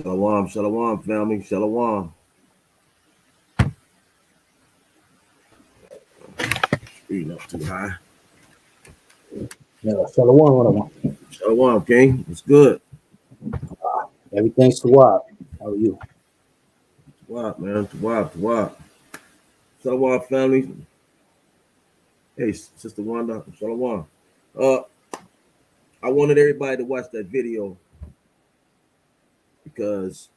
Shalom, shalom, family, shalom. Eating up too high. Yeah, Shalom, what I want. Shalom, King. It's good. Everything's to wild. How are you? What, man? What? Shalom, family. Hey, Sister Wanda, shalom. Uh, I wanted everybody to watch that video because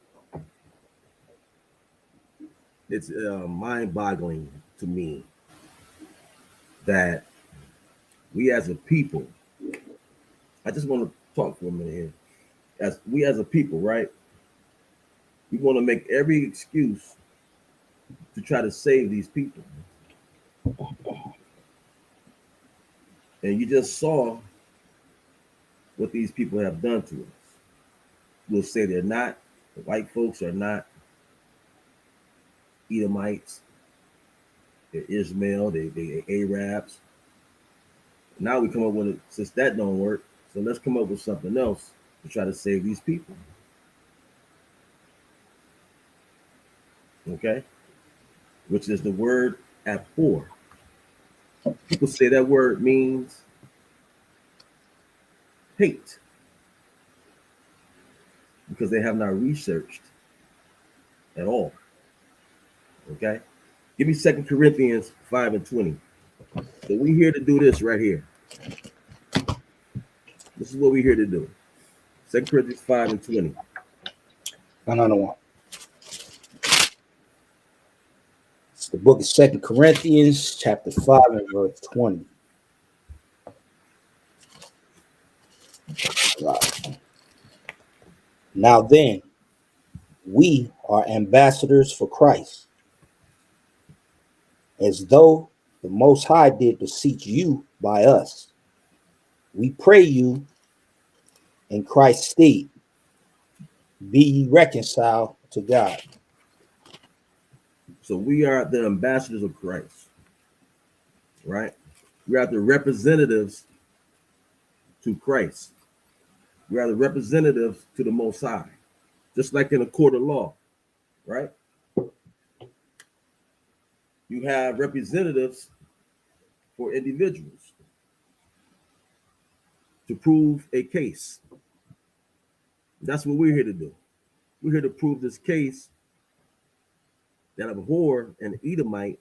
it's mind-boggling to me that we as a people. I just want to talk for a minute here. As a people, right? We want to make every excuse to try to save these people, and you just saw what these people have done to us. We'll say the white folks are not Edomites, they're Ishmael, they Arabs. Now we come up with it, since that don't work, so let's come up with something else to try to save these people. Okay? Which is the word abhor. People say that word means hate because they have not researched at all. Okay? Give me 2 Corinthians 5 and 20. So we're here to do this right here. This is what we're here to do. 2 Corinthians 5 and 20. Another one. It's the book of 2 Corinthians, chapter 5 and verse 20. Right. Now then, we are ambassadors for Christ, as though the Most High did beseech you by us. We pray you in Christ's stead, be ye reconciled to God. So we are the ambassadors of Christ, right? We are the representatives to Christ. We are the representatives to the Most High, just like in a court of law, right? You have representatives for individuals to prove a case. That's what we're here to do. We're here to prove this case that abhor an Edomite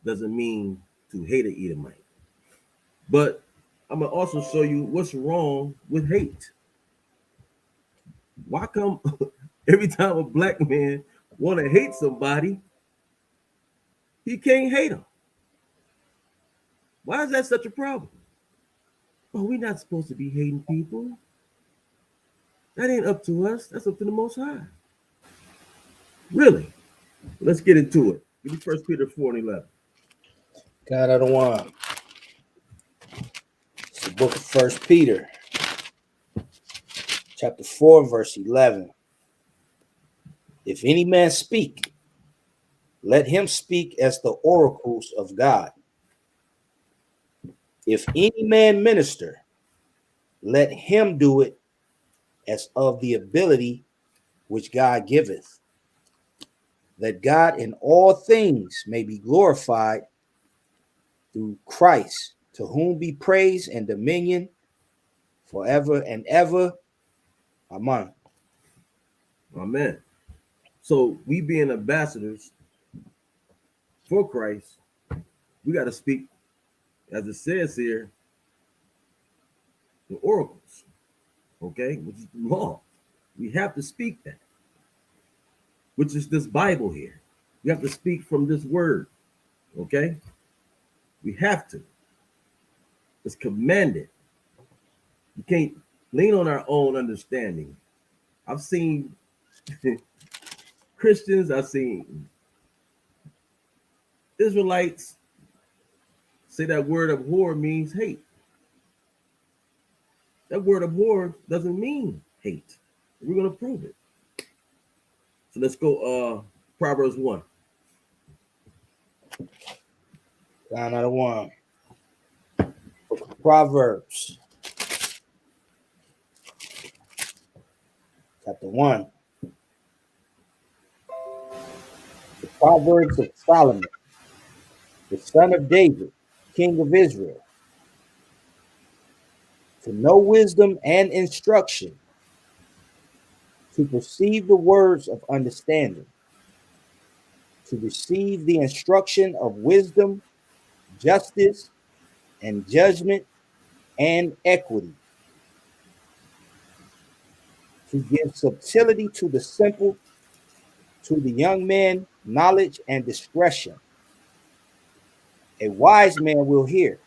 doesn't mean to hate an Edomite. But I'm gonna also show you what's wrong with hate. Why come every time a black man want to hate somebody, he can't hate them? Why is that such a problem? Oh, we're not supposed to be hating people. That ain't up to us. That's up to the Most High. Really? Let's get into it. Give me 1 Peter 4 and 11. God, I don't want. It's the book of 1 Peter, chapter 4, verse 11. If any man speak, let him speak as the oracles of God. If any man minister, let him do it as of the ability which God giveth, that God in all things may be glorified through Christ, to whom be praise and dominion forever and ever. Amen. Amen. So we being ambassadors for Christ, we got to speak, as it says here, the oracles, okay, which is the law. We have to speak that, which is this Bible here. We have to speak from this word, okay? We have to. It's commanded. You can't lean on our own understanding. I've seen Christians, I've seen Israelites say that word abhor means hate. That word abhor doesn't mean hate. We're going to prove it. So let's go Proverbs 1. Another one. Proverbs, chapter 1. Proverbs of Solomon, the son of David, king of Israel, to know wisdom and instruction, to perceive the words of understanding, to receive the instruction of wisdom, justice, and judgment and equity, to give subtlety to the simple, to the young man knowledge and discretion. A wise man will hear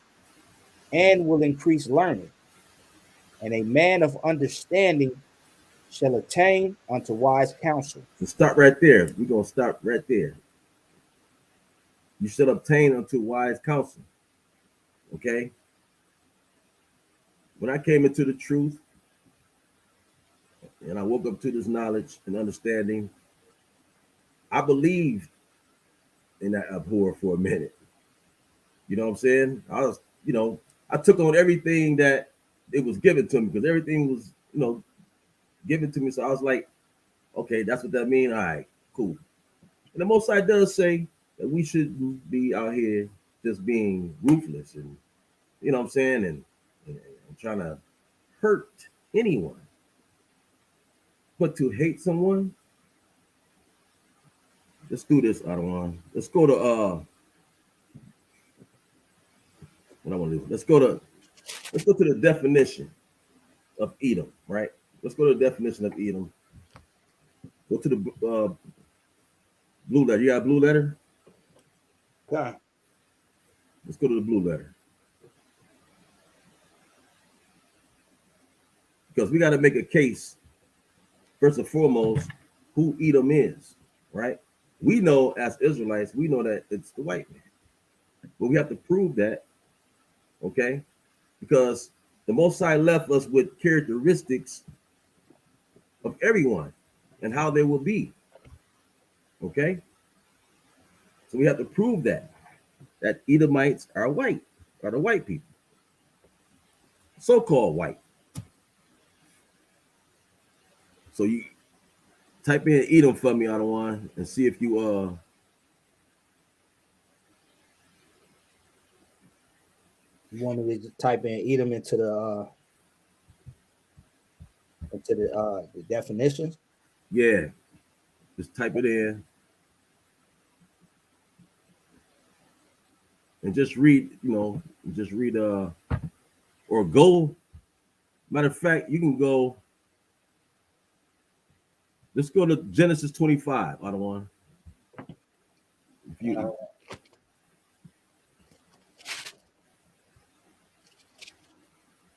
and will increase learning, and a man of understanding shall attain unto wise counsel. So stop right there. We're gonna stop right there. You should obtain unto wise counsel. Okay. When I came into the truth and I woke up to this knowledge and understanding, I believed in that abhor for a minute. You know what I'm saying? I took on everything that it was given to me because everything was, given to me. So I was like, okay, that's what that means. All right, cool. And the Most High does say that we shouldn't be out here just being ruthless and, you know what I'm saying, and trying to hurt anyone. But to hate someone, let's do this, Adawan. Let's go to what I want to do. Let's go to the definition of Edom, right? Let's go to the definition of Edom. Go to the blue letter. You got a blue letter? Okay. Let's go to the blue letter. Because we got to make a case, first and foremost, who Edom is, right? We know as Israelites, we know that it's the white man. But we have to prove that, okay? Because the Most High left us with characteristics of everyone and how they will be, okay? So we have to prove that Edomites are white, are the white people, so-called white. So you type in Edom for me, Adawan, and see if you You want me to type in Edom into the definitions? yeah, just type it in and just read, or go. Matter of fact, you can go. Let's go to Genesis 25, Adawan. If you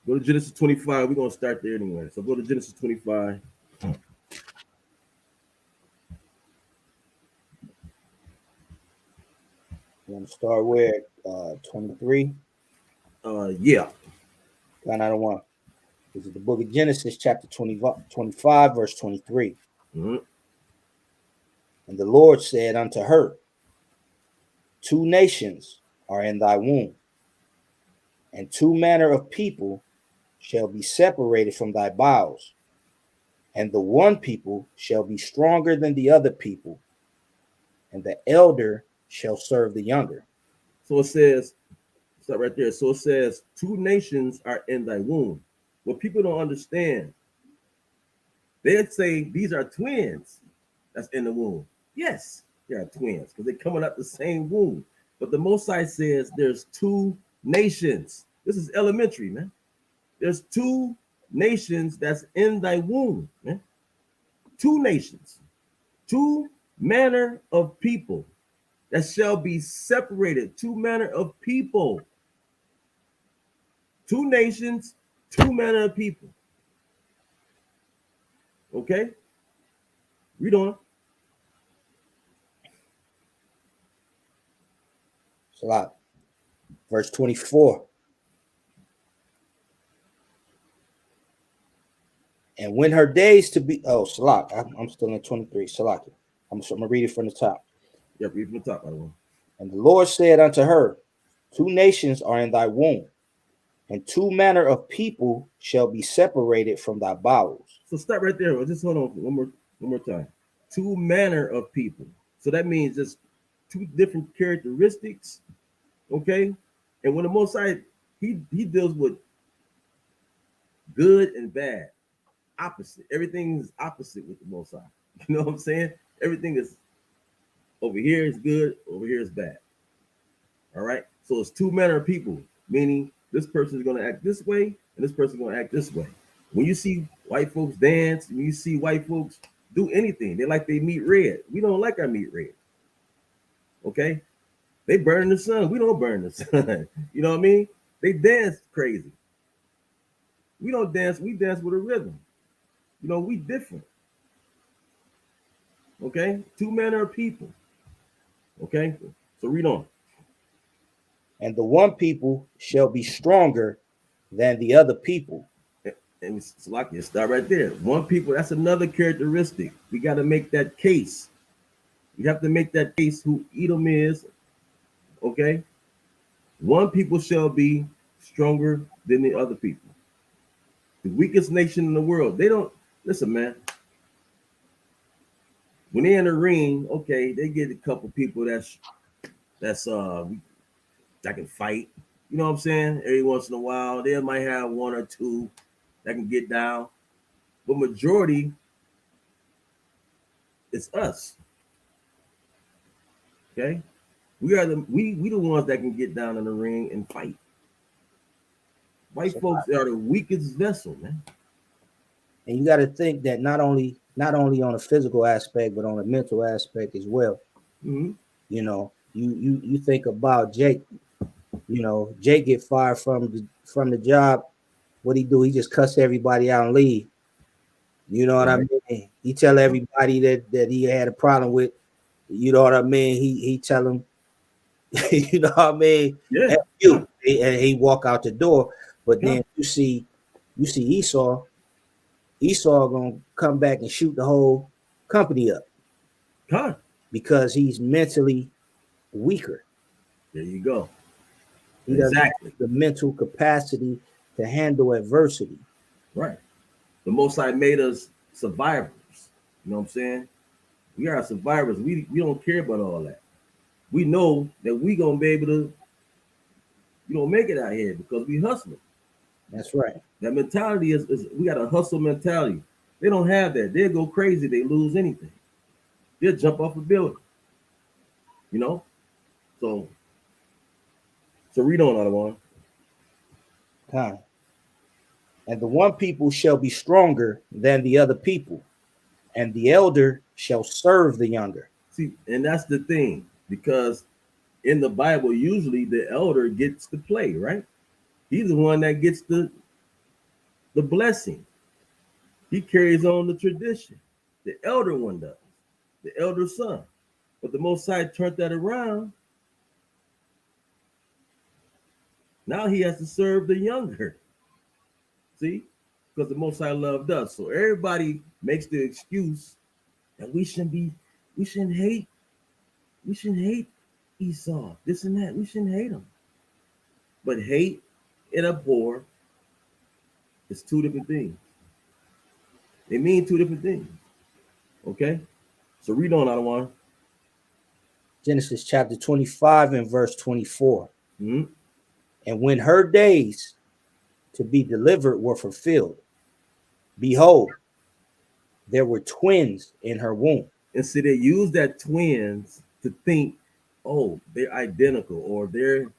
go to Genesis 25, we're gonna start there anyway. So go to Genesis 25. You want to start where? 23. Yeah. Line item 1. This is the book of Genesis, chapter 25, verse 23. Mm-hmm. And the Lord said unto her, 2 nations are in thy womb, and 2 manner of people shall be separated from thy bowels, and the one people shall be stronger than the other people, and the elder shall serve the younger. So it says, stop right there. So it says, 2 nations are in thy womb. What people don't understand, they'd say these are twins that's in the womb. Yes, they are twins because they're coming out the same womb. But the Most High says there's 2 nations. This is elementary, man. There's 2 nations that's in thy womb, man. 2 nations, 2 manner of people that shall be separated. 2 manner of people, 2 nations, 2 manner of people. Okay, read on. Salat. Verse 24. And when her days to be, Salak, I'm still in 23. Salak. I'm going to read it from the top. Yeah, read from the top, by the way. And the Lord said unto her, 2 nations are in thy womb, and 2 manner of people shall be separated from thy bowels. So stop right there. Just hold on one more time. 2 manner of people. So that means just two different characteristics. Okay, and when the Most High, he deals with good and bad, opposite. Everything is opposite with the Most High. You know what I'm saying? Everything is over here is good, over here is bad. All right. So it's two manner of people, meaning this person is going to act this way and this person is going to act this way. When you see white folks dance, when you see white folks do anything, they like they meat red. We don't like our meat red. Okay. They burn the sun. We don't burn the sun. You know what I mean? They dance crazy. We don't dance. We dance with a rhythm. You know, we different. Okay. Two manner of people. Okay. So read on. And the one people shall be stronger than the other people. And it's like you start right there. One people, that's another characteristic. We got to make that case. You have to make that case who Edom is. Okay. One people shall be stronger than the other people. The weakest nation in the world. They don't listen, man. When they in the ring, okay, they get a couple people that's that can fight. You know what I'm saying? Every once in a while, they might have one or two that can get down, but majority, it's us. Okay, we the ones that can get down in the ring and fight. White folks are the weakest vessel, man. And you got to think that not only on a physical aspect, but on a mental aspect as well. Mm-hmm. You know, you think about Jake. You know, Jake get fired from the job. What he do? He just cuss everybody out and leave. You know what I mean? He tell everybody that he had a problem with. You know what I mean? He tell him, you know what I mean? Yeah. F you, and he walk out the door. But then you see Esau. Esau gonna come back and shoot the whole company up because he's mentally weaker. There you go. He doesn't have the mental capacity to handle adversity. Right. The Most High made us survivors. You know what I'm saying? We are survivors. We don't care about all that. We know that we gonna be able to, make it out here because we hustling. That's right. That mentality is we got a hustle mentality. They don't have that. They'll go crazy. They lose anything. They'll jump off a building. You know? So read on, other one. And the one people shall be stronger than the other people, and the elder shall serve the younger. See, and that's the thing, because in the Bible, usually the elder gets to play, right? He's the one that gets the blessing. He carries on the tradition. The elder one does, the elder son. But the Most High turned that around. Now he has to serve the younger. See? Because the Most High loved us. So everybody makes the excuse that we shouldn't hate Esau, this and that. We shouldn't hate him. But hate and abhor is two different things. They mean two different things. Okay? So read on, Adawan. Genesis chapter 25 and verse 24. Mm-hmm. And when her days to be delivered were fulfilled, behold, there were twins in her womb. And so they use that twins to think, oh, they're identical or they're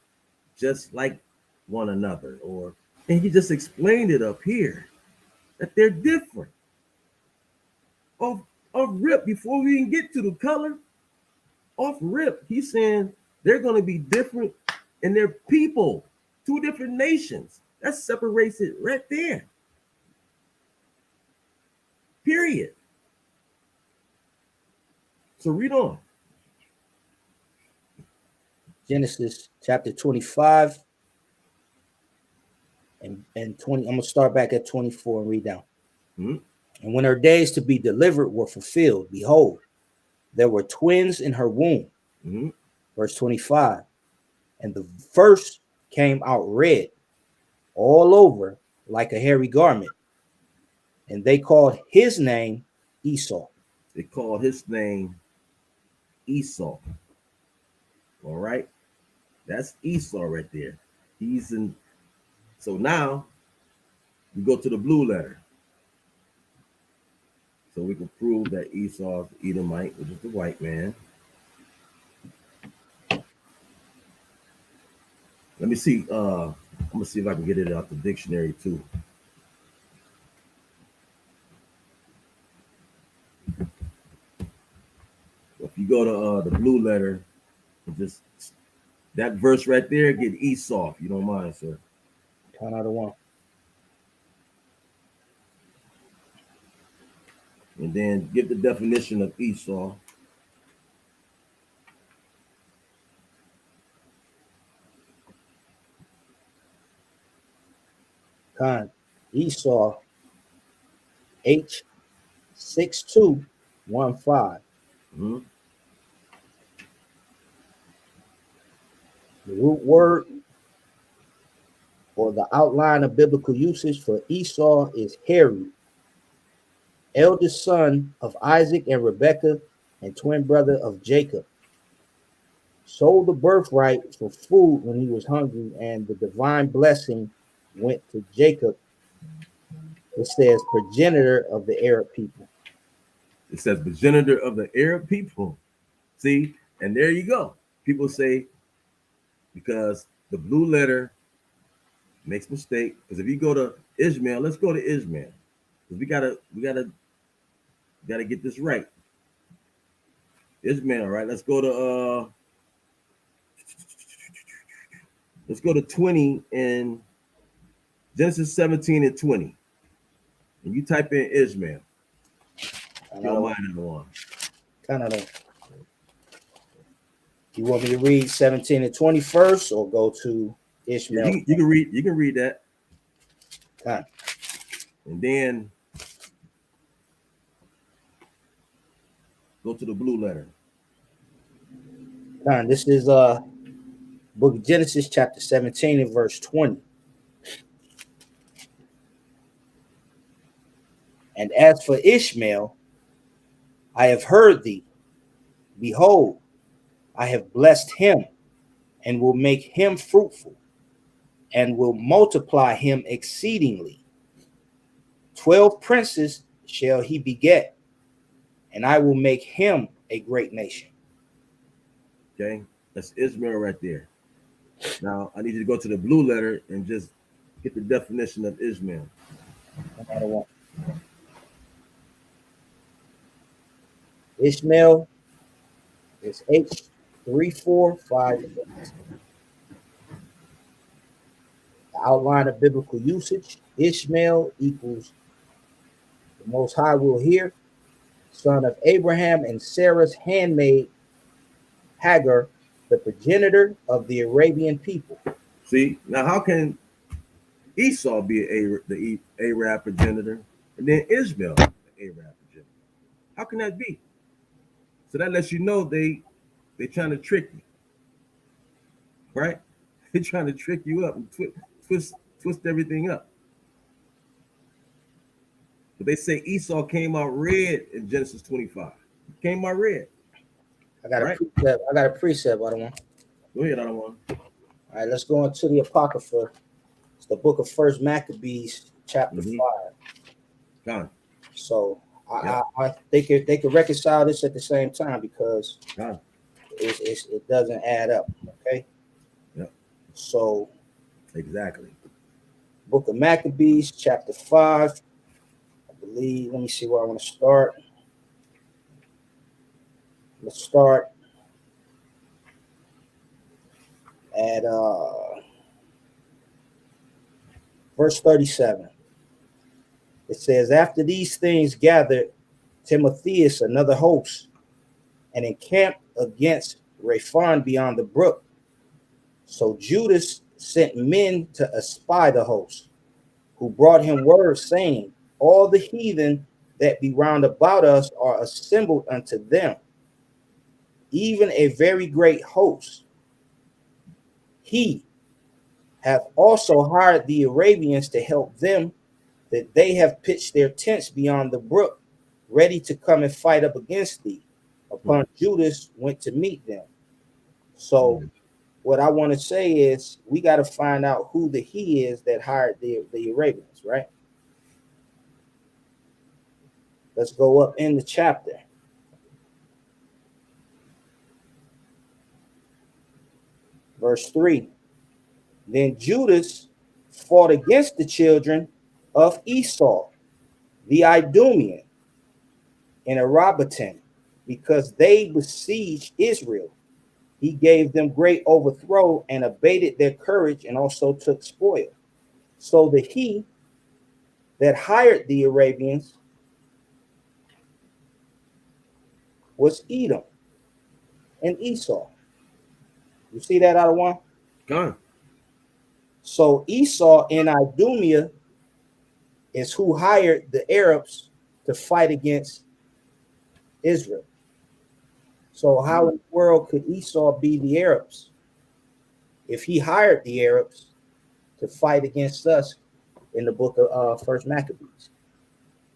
just like one another. And he just explained it up here that they're different. Off rip, before we even get to the color, off rip, he's saying they're going to be different and they're people, two different nations. That separates it right there. Period. So read on. Genesis chapter 25 and 20. I'm going to start back at 24 and read down. Mm-hmm. And when her days to be delivered were fulfilled, behold, there were twins in her womb. Mm-hmm. Verse 25. And the first came out red all over like a hairy garment. And they called his name Esau. They called his name Esau. All right. That's Esau right there. He's in. So now we go to the blue letter. So we can prove that Esau's Edomite, which is the white man. Let me see. I'm gonna see if I can get it out the dictionary too. If you go to the blue letter, just that verse right there, get Esau, if you don't mind, sir. Count out of one. And then give the definition of Esau. Con. Esau, H6215. Mm-hmm. The root word or the outline of biblical usage for Esau is hairy, eldest son of Isaac and Rebekah, and twin brother of Jacob. Sold the birthright for food when he was hungry, and the divine blessing went to Jacob. It says progenitor of the Arab people. It says progenitor of the Arab people. See, and there you go. People say because the blue letter makes mistake. Because if you go to Ishmael, let's go to Ishmael. Because we gotta get this right. Ishmael, right? Let's go to 20 in Genesis 17 and 20. And you type in Ishmael. You don't mind that one. Kind of. You want me to read 17 and 20 first, or go to Ishmael? You can read. You can read that. Kind. And then go to the blue letter. Kind. This is book of Genesis, chapter 17 and verse 20. And as for Ishmael, I have heard thee. Behold, I have blessed him, and will make him fruitful, and will multiply him exceedingly. 12 princes shall he beget, and I will make him a great nation. Okay, that's Ishmael right there. Now I need you to go to the blue letter and just get the definition of Ishmael. Ishmael is H3458. The outline of biblical usage: Ishmael equals the Most High will hear, son of Abraham and Sarah's handmaid Hagar, the progenitor of the Arabian people. See, now how can Esau be the Arab progenitor, and then Ishmael the Arab progenitor? How can that be? So that lets you know they trying to trick you, right? They're trying to trick you up and twist everything up. But they say Esau came out red in Genesis 25. Came out red. I got right? a precept. I got a precept, I don't want. Go ahead, I don't want. All right, let's go into the Apocrypha. It's the book of First Maccabees, chapter 5. Gone. So I they could reconcile this at the same time, because Gone. it doesn't add up. Okay. Yep. So exactly. Book of Maccabees, chapter 5. I believe. Let me see where I want to start. Let's start at verse 37. It says, after these things gathered Timotheus another host, and encamped against Raphon beyond the brook. So Judas sent men to espy the host, who brought him word, saying, all the heathen that be round about us are assembled unto them, even a very great host. He hath also hired the Arabians to help them, that they have pitched their tents beyond the brook, ready to come and fight up against thee. Upon Judas went to meet them. So what I want to say is we got to find out who the he is that hired the Arabians, right? Let's go up in the chapter. Verse 3. Then Judas fought against the children of Esau, the Idumean, and Arabitan, because they besieged Israel. He gave them great overthrow and abated their courage and also took spoil. So the he that hired the Arabians was Edom and Esau. You see that out of one? Gone. So Esau and Idumea is who hired the Arabs to fight against Israel. So how in the world could Esau be the Arabs if he hired the Arabs to fight against us in the book of First Maccabees?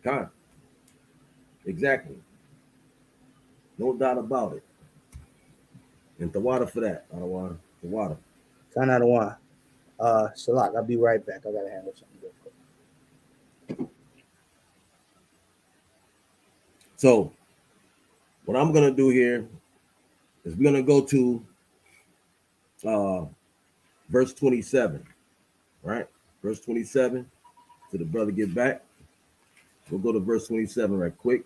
Gone. Exactly. No doubt about it. And the water for that. I don't want the water. Kind of one. Salak, I'll be right back. I gotta handle something real quick. So what I'm gonna do here is we're gonna go to verse 27. Right? Verse 27. So the brother get back. We'll go to verse 27 right quick.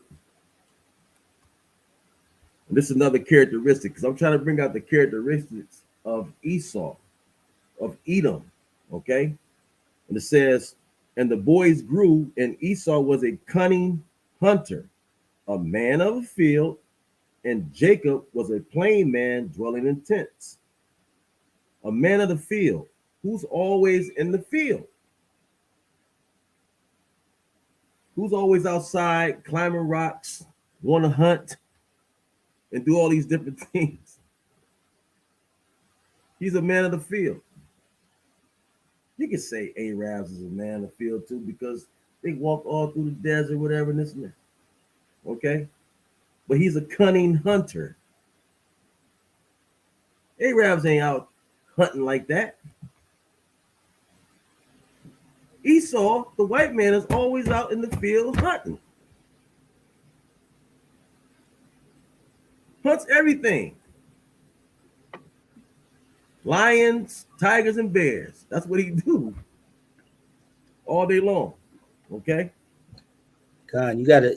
And this is another characteristic because I'm trying to bring out the characteristics of Esau, of Edom. Okay. And it says, and the boys grew, and Esau was a cunning hunter, a man of the field, and Jacob was a plain man dwelling in tents. A man of the field. Who's always in the field? Who's always outside climbing rocks, want to hunt, and do all these different things? He's a man of the field. You can say Arabs is a man of the field too because they walk all through the desert, whatever, and this and that. Okay? But he's a cunning hunter. Arabs ain't out hunting like that. Esau, the white man, is always out in the field hunting. Hunts everything. Lions, tigers, and bears. That's what he do all day long. Okay? Khan, you gotta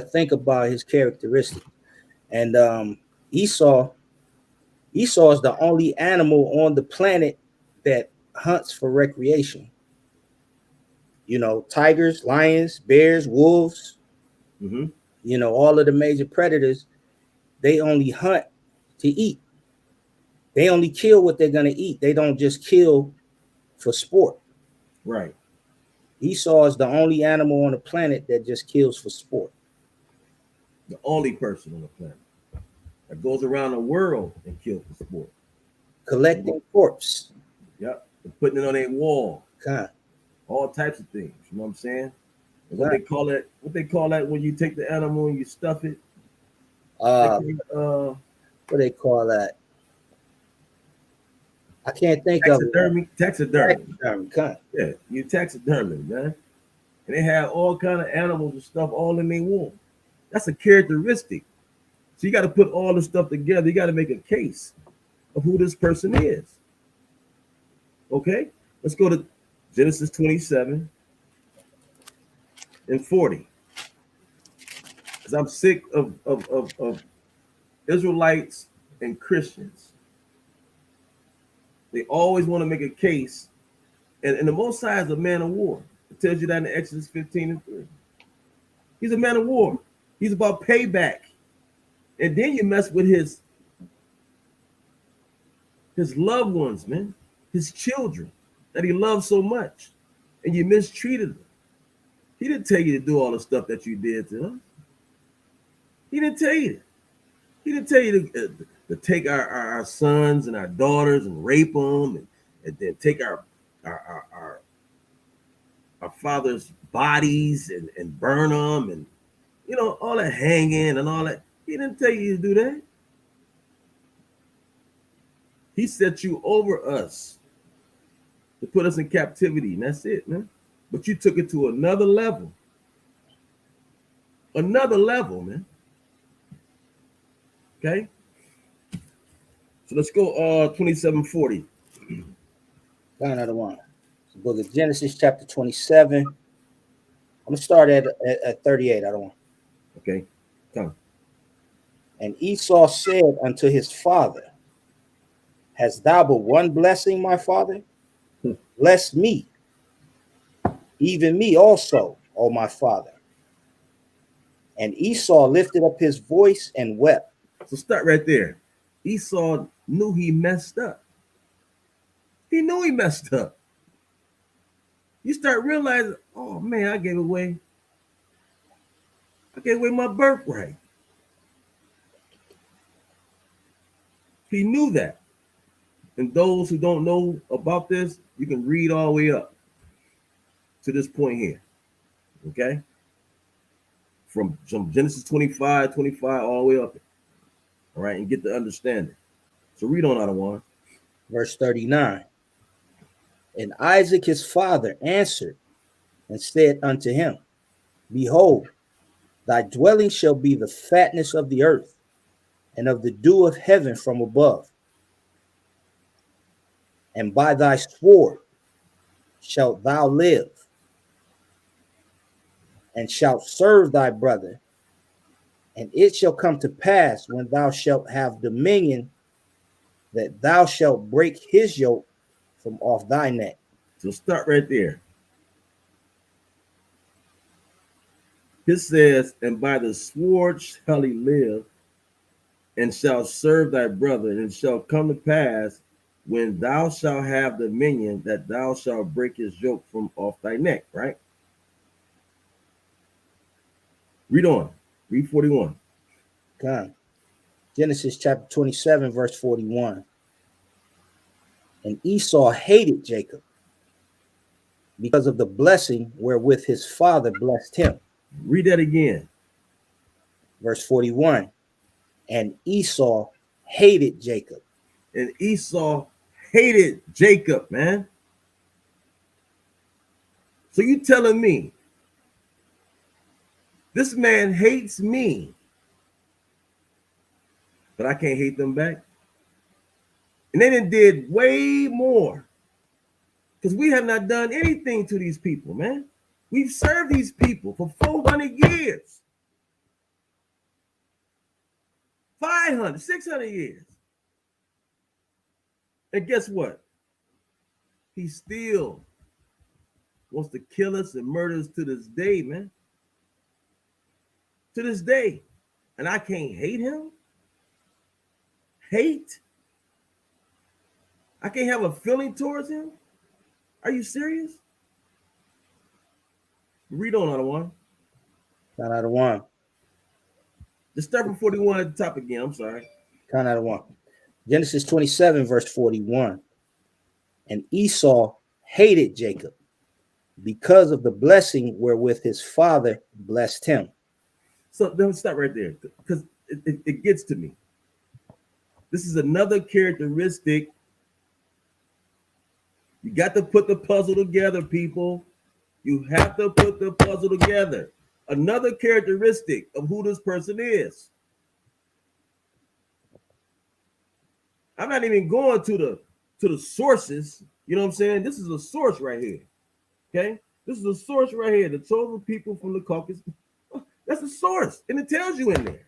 think about his characteristic. And Esau is the only animal on the planet that hunts for recreation. You know, tigers, lions, bears, wolves, Mm-hmm. you know, all of the major predators, they only hunt to eat. They only kill what they're gonna eat. They don't just kill for sport. Right. Esau is the only animal on the planet that just kills for sport. The only person on the planet that goes around the world and kills for sport. Collecting corpse. Yep. And putting it on a wall. Khan. All types of things. You know what I'm saying? And Right. what they call that when you take the animal and you stuff it? What they call that? I can't think of it. Taxidermy. Khan. Yeah, you taxidermy, man. And they have all kind of animals and stuff all in their womb. That's a characteristic. So you got to put all the stuff together. You got to make a case of who this person is. Okay? Let's go to Genesis 27 and 40. Because I'm sick of Israelites and Christians. They always want to make a case. And the Most High is a man of war. It tells you that in Exodus 15 and 3. He's a man of war. He's about payback. And then you mess with his loved ones, man, his children that he loves so much, and you mistreated them. He didn't tell you to do all the stuff that you did to us. He didn't tell you that. He didn't tell you to take our sons and our daughters and rape them and then take our father's bodies and burn them and, you know, all that hanging and all that. He didn't tell you to do that. He set you over us to put us in captivity, and that's it, man. But you took it to another level. Another level, man. Okay? So let's go 2740. Another one. The book of Genesis, chapter 27. I'm gonna start at 38. I don't want. Okay. Come. And Esau said unto his father, hast thou but one blessing, my father? Bless me, even me also, O my father. And Esau lifted up his voice and wept. So start right there. Esau knew he messed up. He knew he messed up. You start realizing, oh man, I gave away my birthright. He knew that. And those who don't know about this, you can read all the way up to this point here. Okay? From Genesis 25 all the way up. All right, and get the understanding. So read on out of one. Verse 39. And Isaac his father answered and said unto him, behold, thy dwelling shall be the fatness of the earth, and of the dew of heaven from above. And by thy sword shalt thou live, and shalt serve thy brother. And it shall come to pass, when thou shalt have dominion, that thou shalt break his yoke from off thy neck. So start right there. It says, and by the sword shall he live, and shall serve thy brother, and it shall come to pass, when thou shalt have dominion, that thou shalt break his yoke from off thy neck, right? Read on. Read 41. Come. Genesis chapter 27, verse 41. And Esau hated Jacob because of the blessing wherewith his father blessed him. Read that again. Verse 41. And Esau hated Jacob. And Esau hated Jacob, man. So you telling me this man hates me, but I can't hate them back? And they did way more, because we have not done anything to these people, man. We've served these people for 400 years, 500, 600 years. And guess what? He still wants to kill us and murder us to this day, man. To this day. And I can't hate him? Hate? I can't have a feeling towards him? Are you serious? Read on, other one. Count out of one. Just start from 41 at the top again. I'm sorry. Count out of one. Genesis 27, verse 41. And Esau hated Jacob because of the blessing wherewith his father blessed him. So don't stop right there, because it gets to me. This is another characteristic. You got to put the puzzle together, people. You have to put the puzzle together. Another characteristic of who this person is. I'm not even going to the sources. You know what I'm saying? This is a source right here. Okay? This is a source right here. The chosen people from the Caucasus. That's a source. And it tells you in there.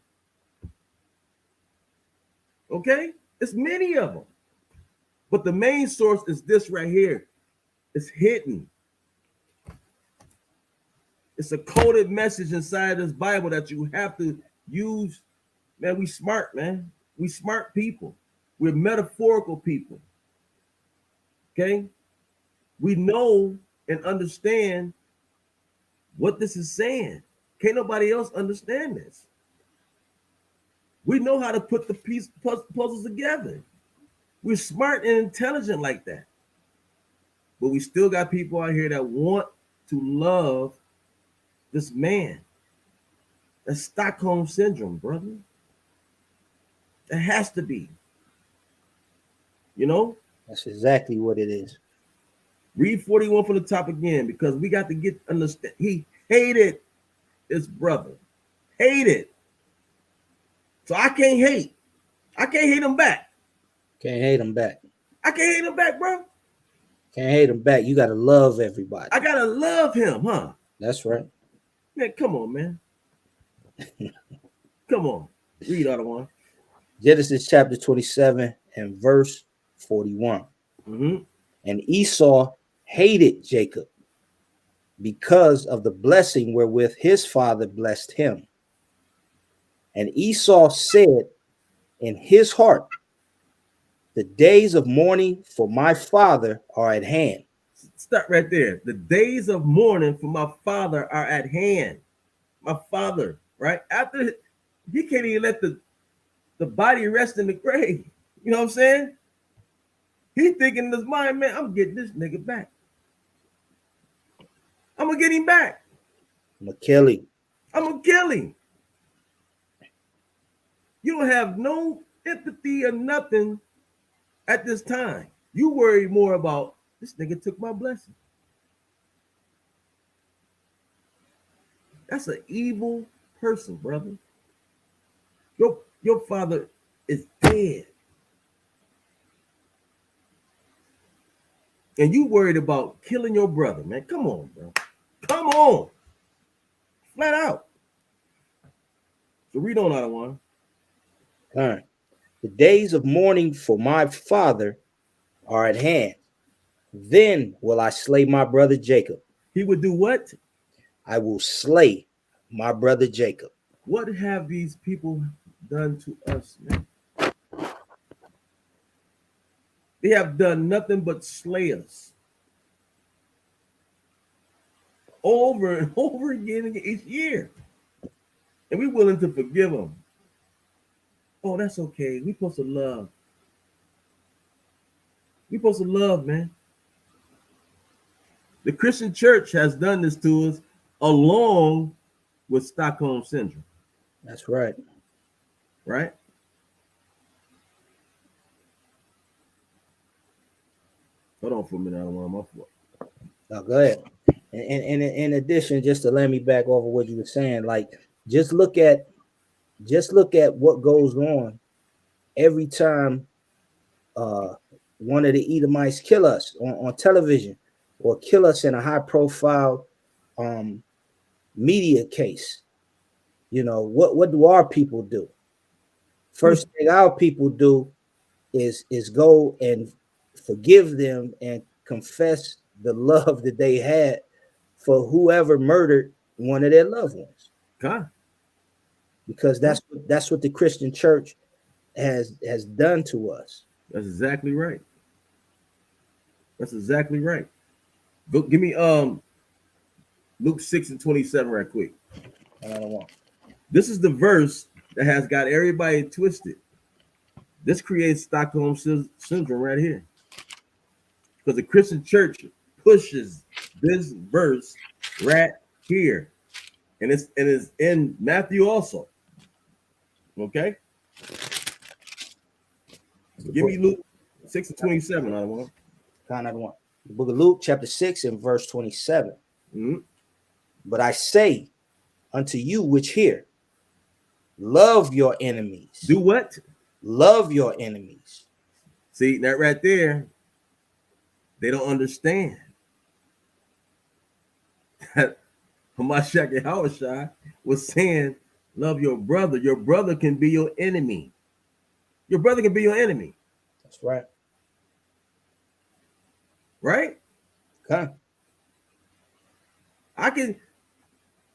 Okay? It's many of them. But the main source is this right here. It's hidden. It's a coded message inside this Bible that you have to use. Man, we smart, man. We smart people. We're metaphorical people. Okay? We know and understand what this is saying. Can't nobody else understand this. We know how to put the puzzles together. We're smart and intelligent like that. But we still got people out here that want to love this man. That's Stockholm syndrome, brother. It has to be. You know, That's exactly what it is. read 41 from the top again, because we got to get understand. He hated his brother, hated. So I can't hate. I can't hate him back. Can't hate them back. I can't hate him back, bro. Can't hate them back. You got to love everybody. I gotta love him, huh? That's right. Man, come on, man. Come on. Read other one. Genesis chapter 27 and verse 41. Mm-hmm. And Esau hated Jacob because of the blessing wherewith his father blessed him. And Esau said in his heart, the days of mourning for my father are at hand. Stop right there. The days of mourning for my father are at hand. My father, right? After he can't even let the body rest in the grave. You know what I'm saying? He thinking in his mind, man, I'm getting this nigga back. I'm gonna get him back. I'm gonna kill him. I'm gonna kill him. You don't have no empathy or nothing at this time. You worry more about this nigga took my blessing. That's an evil person, brother. Your father is dead. And you worried about killing your brother, man. Come on, bro. Come on. Flat out. So read on out one. All right. The days of mourning for my father are at hand. Then will I slay my brother Jacob. He would do what? I will slay my brother Jacob. What have these people done to us, man? They have done nothing but slay us. Over and over again each year. And we're willing to forgive them. Oh, that's okay. We're supposed to love. We're supposed to love, man. The Christian church has done this to us along with Stockholm Syndrome. That's right. Right? Hold on for a minute. I don't want my fault. Now go ahead. And in addition, just to let me back over what you were saying, like just look at what goes on every time one of the Edomites kill us on television or kill us in a high profile media case. You know, what do our people do? First thing our people do is go and forgive them and confess the love that they had for whoever murdered one of their loved ones. God. Because that's what the Christian church has done to us. That's exactly right. That's exactly right. Go give me Luke 6 and 27 right quick. I don't want. This is the verse that has got everybody twisted. This creates Stockholm Syndrome right here. Because the Christian church pushes this verse right here. And it's in Matthew also. Okay? Give me Luke 6 and 27. I want. The book of Luke, chapter 6 and verse 27. Mm-hmm. But I say unto you which hear, love your enemies. Do what? Love your enemies. See, that right there, they don't understand. Hamashiach Yahushua was saying, love your brother. Your brother can be your enemy. Your brother can be your enemy. That's right. Right? Okay.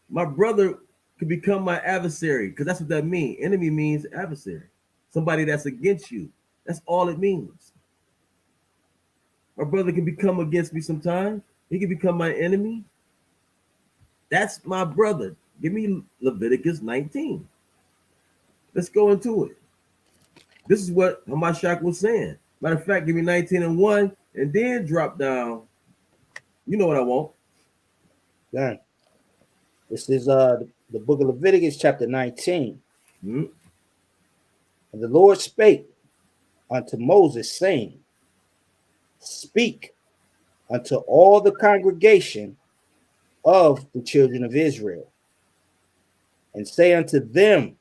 My brother could become my adversary, because that's what that means. Enemy means adversary. Somebody that's against you. That's all it means. My brother can become against me sometimes. He can become my enemy. That's my brother. Give me Leviticus 19. Let's go into it. This is what Hamashiach was saying. Matter of fact, give me 19 and 1, and then drop down. You know what I want. Done. This is the book of Leviticus, chapter 19. Mm-hmm. And the Lord spake unto Moses, saying, speak unto all the congregation of the children of Israel, and say unto them,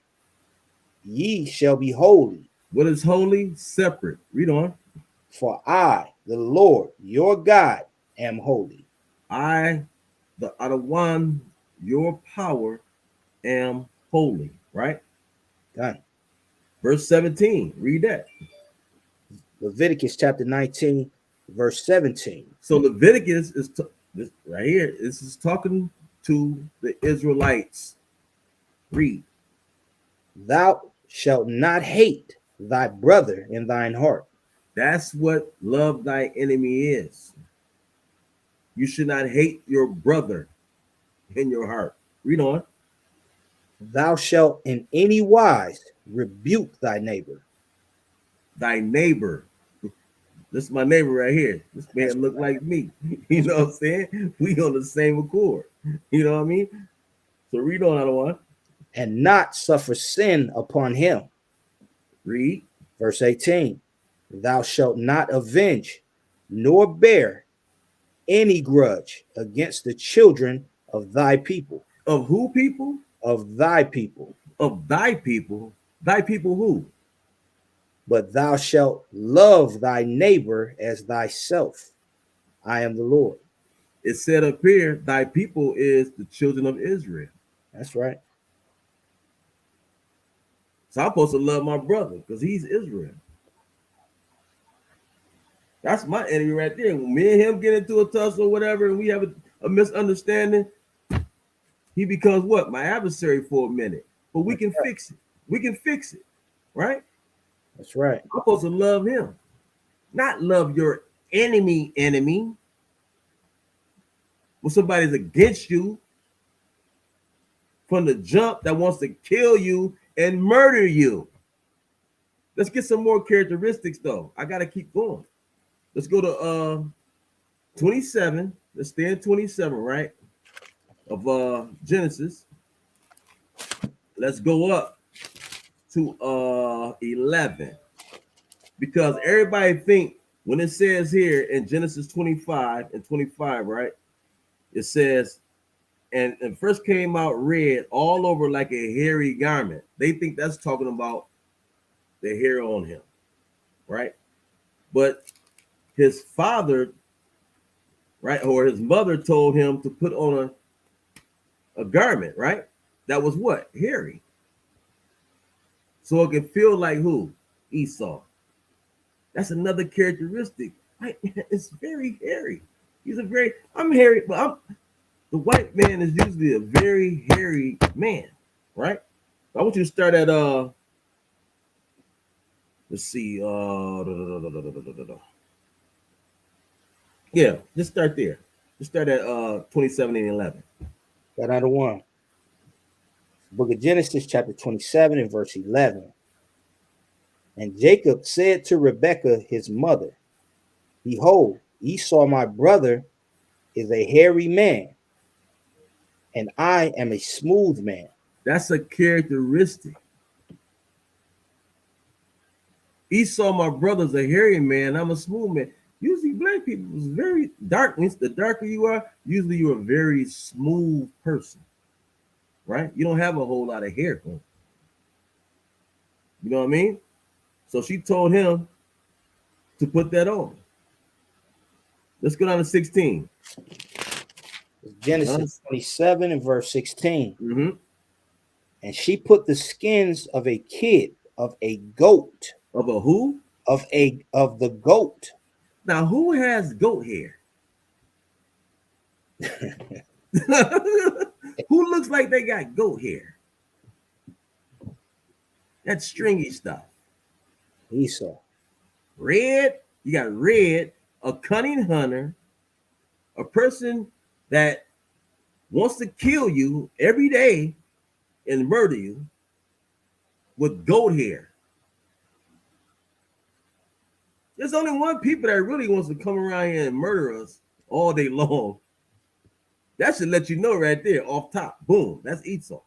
Ye shall be holy, What is holy? Separate. Read on. for I, the Lord your God, am holy. I, the other one, your power, am holy. Right? Done. Verse 17. Read that. Leviticus chapter 19, verse 17. So Leviticus is this right here. This is talking to the Israelites. Read. Thou shalt not hate thy brother in thine heart. That's what love thy enemy is. You should not hate your brother in your heart. Read on. Thou shalt in any wise rebuke thy neighbor. Thy neighbor. This is my neighbor right here. This That's man look right. like me. You know what I'm saying? We on the same accord. You know what I mean? So read on, other one. And not suffer sin upon him. Read. Verse 18. Thou shalt not avenge nor bear any grudge against the children of thy people. Of who people? Of thy people. Of thy people. Thy people who? But thou shalt love thy neighbor as thyself. I am the Lord. It said up here, thy people is the children of Israel. That's right. So I'm supposed to love my brother because he's Israel. That's my enemy right there. When me and him get into a tussle or whatever, and we have a misunderstanding, he becomes what? My adversary for a minute. But we can fix it. We can fix it, right? That's right. I'm supposed to love him, not love your enemy. When somebody's against you from the jump that wants to kill you and murder you. Let's get some more characteristics though. I gotta keep going. Let's go to 27. Let's stay in 27, right? Of Genesis. Let's go up to 11. Because everybody think when it says here in Genesis 25 and 25, right? It says, and first came out red all over like a hairy garment. They think that's talking about the hair on him, right? But his father, right, or his mother told him to put on a garment, right? That was what? Hairy. So it can feel like who? Esau. That's another characteristic. Right? It's very hairy. He's a very, I'm hairy, but the white man is usually a very hairy man, right? I want you to start at let's see, yeah, just start there. Just start at 27 and 11. Got another one. Book of Genesis, chapter 27, and verse 11. And Jacob said to Rebekah, his mother, Behold, Esau, my brother, is a hairy man, and I am a smooth man. That's a characteristic. Esau, my brother's a hairy man. I'm a smooth man. Usually, black people is very dark. The darker you are, usually you're a very smooth person, right? You don't have a whole lot of hair. You know what I mean? So she told him to put that on. Let's go down to 16. Genesis 27 and verse 16. Mm-hmm. And she put the skins of a kid, of a goat, Of a who? of the goat. Now, who has goat hair? Who looks like they got goat hair? That stringy stuff. Esau. Red, you got red, a cunning hunter, a person that wants to kill you every day and murder you with goat hair. There's only one people that really wants to come around here and murder us all day long. That should let you know right there, off top. Boom, that's Esau.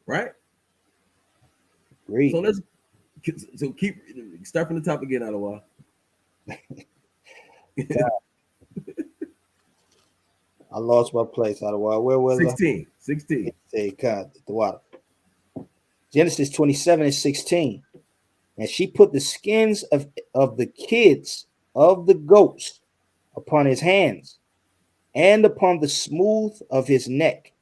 Right? Read. So keep start from the top again, Aloha. I lost my place out of water. Where was 16. I? 16. Say God, the water. Genesis 27:16. And she put the skins of the kids of the goats upon his hands and upon the smooth of his neck.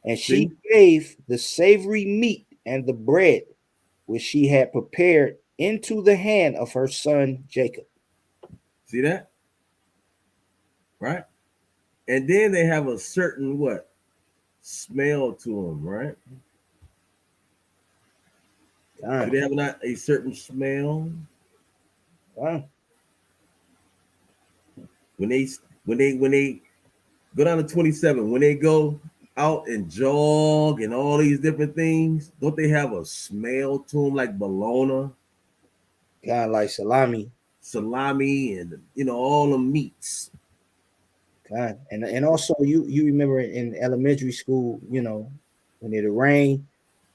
And she See? gave the savory meat and the bread which she had prepared into the hand of her son Jacob. See that? Right? And then they have a certain what? Smell to them, right? Do they have not a certain smell? When they when they go down to 27, when they go out and jog and all these different things, don't they have a smell to them like bologna, Kind of like salami. salami, and all the meats? God. And also you remember in elementary school, when it rained,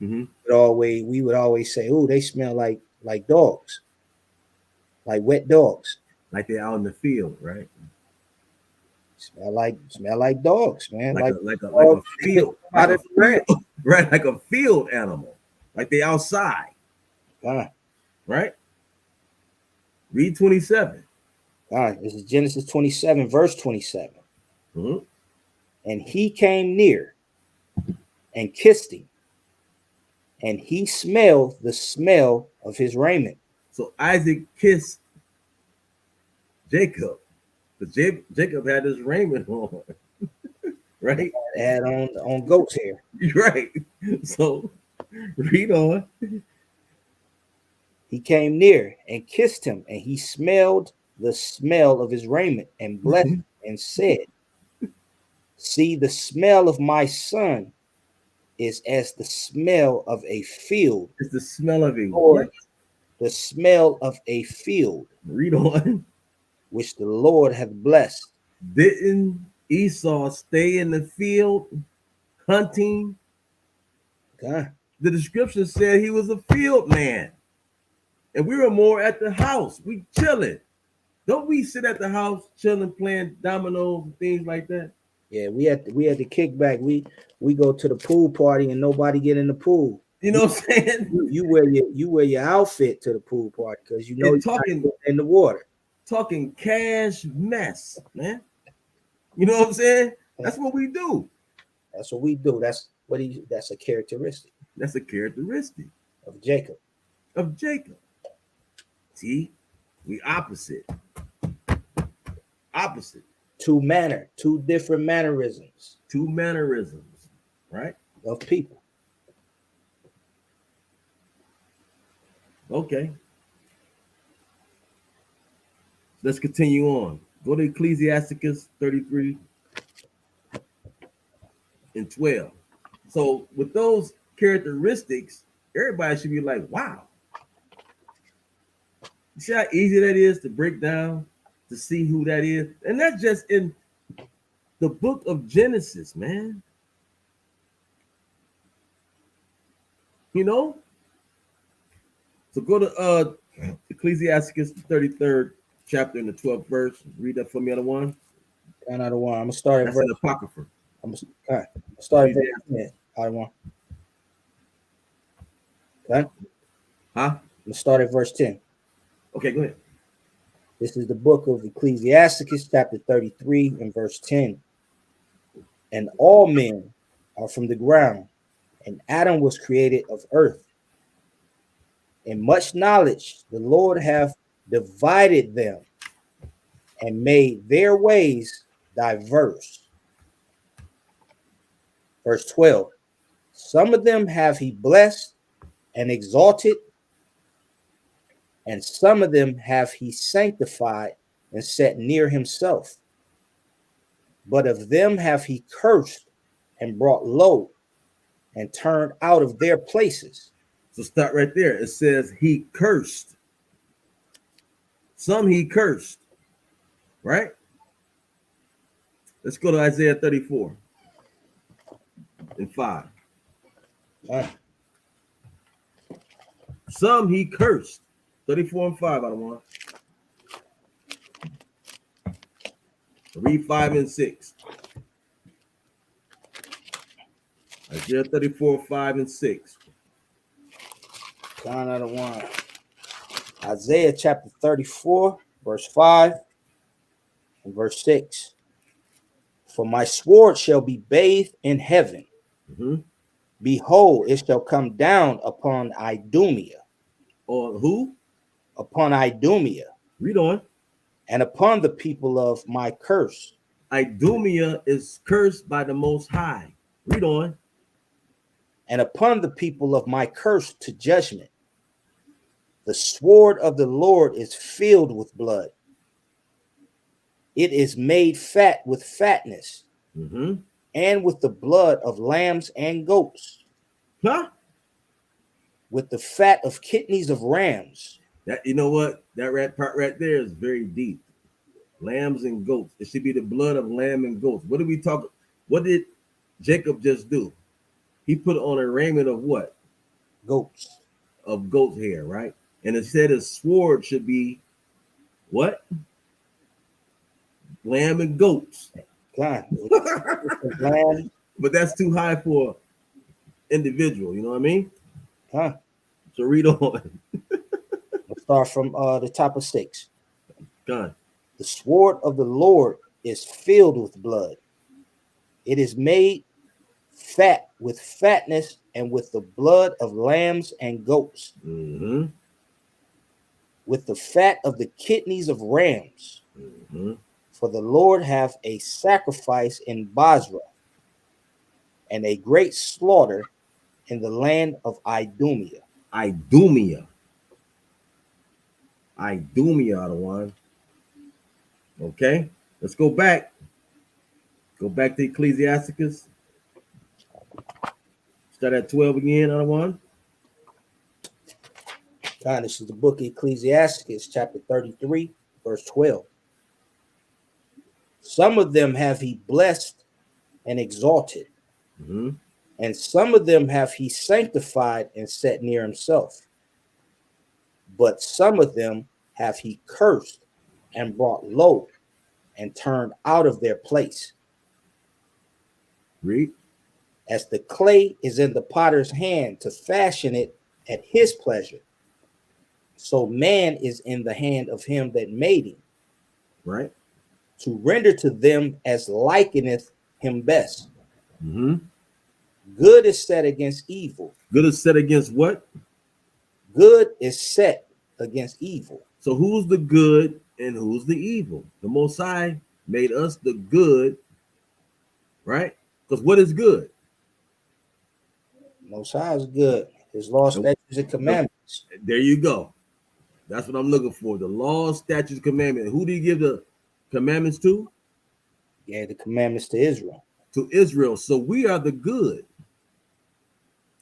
Mm-hmm. we would always say, "Oh, they smell like dogs, like wet dogs. Like they're out in the field, right? Smell like dogs, man. Like Like a dogs field, like out a of the rain." field, right? Like a field animal, like they outside, God, right? Read 27. God, this is Genesis 27, verse 27. Mm-hmm. And he came near and kissed him, and he smelled the smell of his raiment. So Isaac kissed Jacob, because Jacob had his raiment on, right? Had on goat's hair. Right. So read on. He came near and kissed him, and he smelled the smell of his raiment and blessed him and said, "See, the smell of my son is as the smell of a field. It's the smell of a Lord, what? the smell of a field Read on. which the Lord hath blessed." Didn't Esau stay in the field hunting? God, The description said he was a field man. And we were more at the house. We chilling. Don't we sit at the house chilling, playing dominoes and things like that? yeah, we had to kick back. We go to the pool party and nobody get in the pool. You know what I'm saying? You wear your outfit to the pool party because you know And you're not getting in the water. talking cash mess, man. You know what I'm saying? That's what we do. That's what we do. That's a characteristic That's a characteristic of Jacob. of Jacob. See, we opposite. Opposite. Two different mannerisms Two mannerisms, right? of people. Okay. Let's continue on. Go to Ecclesiasticus 33 and 12. So with those characteristics, everybody should be like, wow. You see how easy that is to break down, to see who that is? And that's just in the book of Genesis, man. You know? So go to Ecclesiasticus 33rd chapter in the 12th verse. Read that for me, other one. And out of one, I'm gonna start at That's verse. an apocrypha. I'm gonna start at verse 10. Out of one. Okay. Huh? Let's start at verse 10. Okay, go ahead. This is the book of Ecclesiasticus, chapter 33, and verse 10. And all men are from the ground, and Adam was created of earth. In much knowledge the Lord hath divided them and made their ways diverse. Verse 12. Some of them have he blessed and exalted, and some of them have he sanctified and set near himself. But of them have he cursed and brought low and turned out of their places. So start right there. It says he cursed. Some he cursed. Right? Let's go to Isaiah 34 and 5. Some he cursed. 34 and 5 out of one. Read 5 and 6. Isaiah 34, 5 and 6. John out of 1. Isaiah chapter 34, verse 5 and verse 6. For my sword shall be bathed in heaven. Mm-hmm. Behold, it shall come down upon Idumea. Or who? Upon Idumea, Read on. and upon the people of my curse. Idumea is cursed by the Most High. Read on. And upon the people of my curse to judgment. The sword of the Lord is filled with blood. It is made fat with fatness, Mm-hmm. and with the blood of lambs and goats, Huh? with the fat of kidneys of rams. That, you know what? That part right there is very deep. Lambs and goats. It should be the blood of lamb and goats. What did we talk? What did Jacob just do? He put on a raiment of what? Goats. Of goat's hair, right? And it said his sword should be what? Lamb and goats. God, lamb, But that's too high for individual. You know what I mean? huh? So read on. Let's start from the top of 6. God. The sword of the Lord is filled with blood. It is made fat with fatness, and with the blood of lambs and goats, Mm-hmm. with the fat of the kidneys of rams. Mm-hmm. For the Lord hath a sacrifice in Basra, and a great slaughter in the land of Idumea. Idumea. Idumea, the one. Okay. Let's go back. Go back to Ecclesiasticus. Start at 12 again, other one. God, this is the book of Ecclesiasticus, chapter 33, verse 12. Some of them have he blessed and exalted, Mm-hmm. and some of them have he sanctified and set near himself. But some of them have he cursed and brought low and turned out of their place. Read. As the clay is in the potter's hand to fashion it at his pleasure, so man is in the hand of him that made him, Right. to render to them as likeneth him best. Mm-hmm. Good is set against evil. Good is set against what? Good is set against evil. So who's the good and who's the evil? The Most High made us the good, right? Because what is good? Most High is good. His law, statutes, and commandments. There you go. That's what I'm looking for. The law, statutes, commandments. Who did he give the commandments to? Yeah, the commandments to Israel. To Israel. So we are the good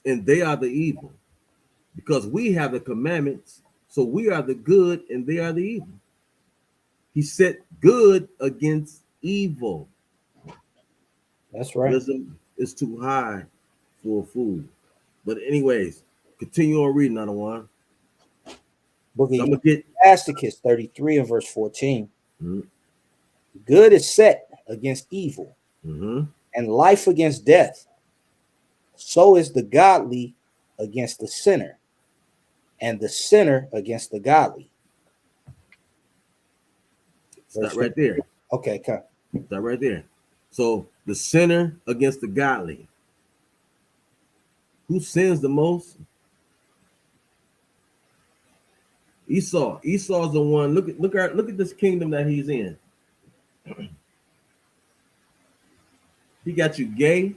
and they are the evil because we have the commandments. So we are the good and they are the evil. He set good against evil. That's right. Wisdom is too high for a fool. But anyways, continue on reading, another one. Book So of I'm gonna get Ecclesiasticus 33 and verse 14. mm-hmm. Good is set against evil, Mm-hmm. and life against death. So is the godly against the sinner, and the sinner against the godly. Stop right there. Okay, come. Stop right there. So the sinner against the godly. Who sins the most? Esau. Esau's the one. Look at this kingdom that he's in. He got you gay.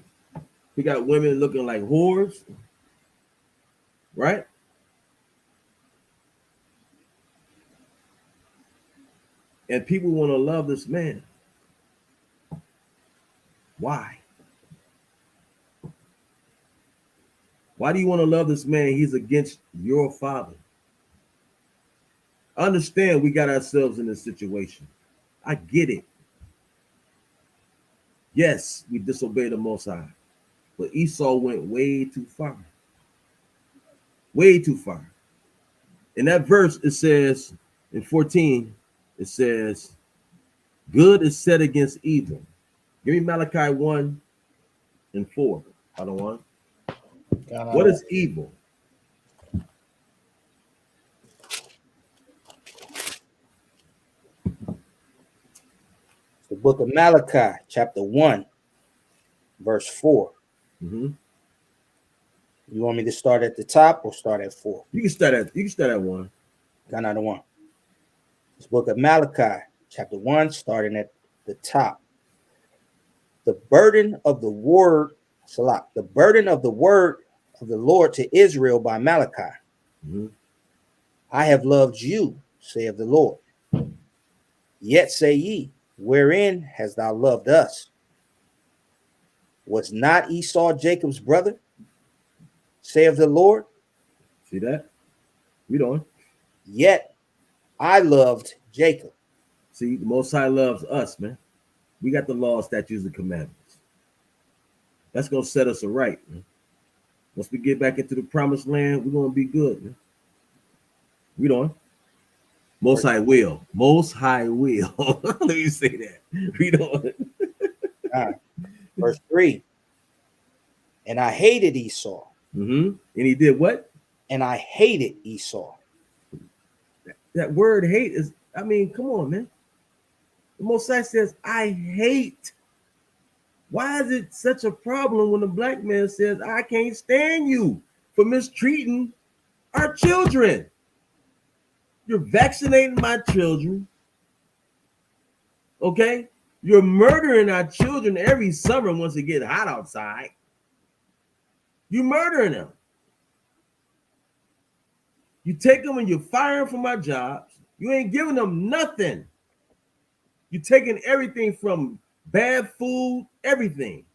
He got women looking like whores. Right? And people want to love this man. Why? Why do you want to love this man? He's against your father. Understand we got ourselves in this situation. I get it. Yes, we disobeyed the Most High. But Esau went way too far. Way too far. In that verse, it says, in 14, it says, Good is set against evil. Give me Malachi 1 and 4. I don't want. What is evil? The book of Malachi, chapter 1, verse 4. Mm-hmm. You want me to start at the top or start at 4? You can start at 1. Got another one. This book of Malachi, chapter 1, starting at the top. The burden of the word, Salah, the burden of the word of the Lord to Israel by Malachi. Mm-hmm. I have loved you, saith the Lord. Yet say ye, wherein hast thou loved us? Was not Esau Jacob's brother, saith the Lord? See that? Read on. Yet I loved Jacob. See, the Most High loves us, man. We got the law, statutes, and commandments. That's gonna set us aright, man. Once we get back into the promised land, we're gonna be good, man. Read on. Most High will. Most High will. Let me say that. Read on. Verse 3. And I hated Esau. Mm-hmm. And he did what? And I hated Esau. That word hate is, I mean, come on, man. The Most High says, I hate. Why is it such a problem when a black man says, I can't stand you for mistreating our children? You're vaccinating my children. Okay? You're murdering our children every summer once it gets hot outside. You're murdering them. You take them and you fire them from our jobs. You ain't giving them nothing. You're taking everything from bad food, everything.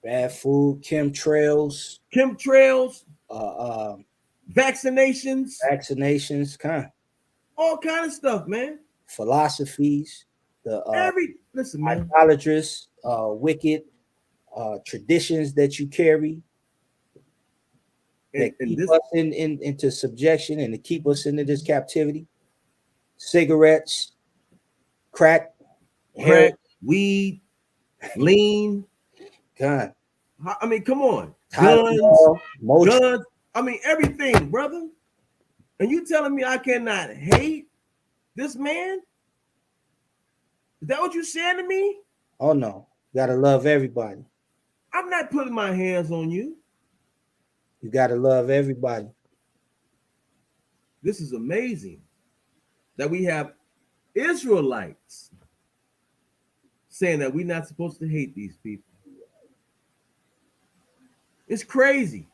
Bad food, chemtrails, Vaccinations, all kind of stuff, man. Philosophies, Listen, man. idolatrous, wicked traditions that you carry that keep us into subjection and to keep us into this captivity. Cigarettes, crack, weed, lean. gun. I mean, come on. Guns. I mean, everything, brother. And you telling me I cannot hate this man? Is that what you saying to me? Oh, no. You got to love everybody. I'm not putting my hands on you. You got to love everybody. This is amazing that we have Israelites saying that we're not supposed to hate these people. It's crazy.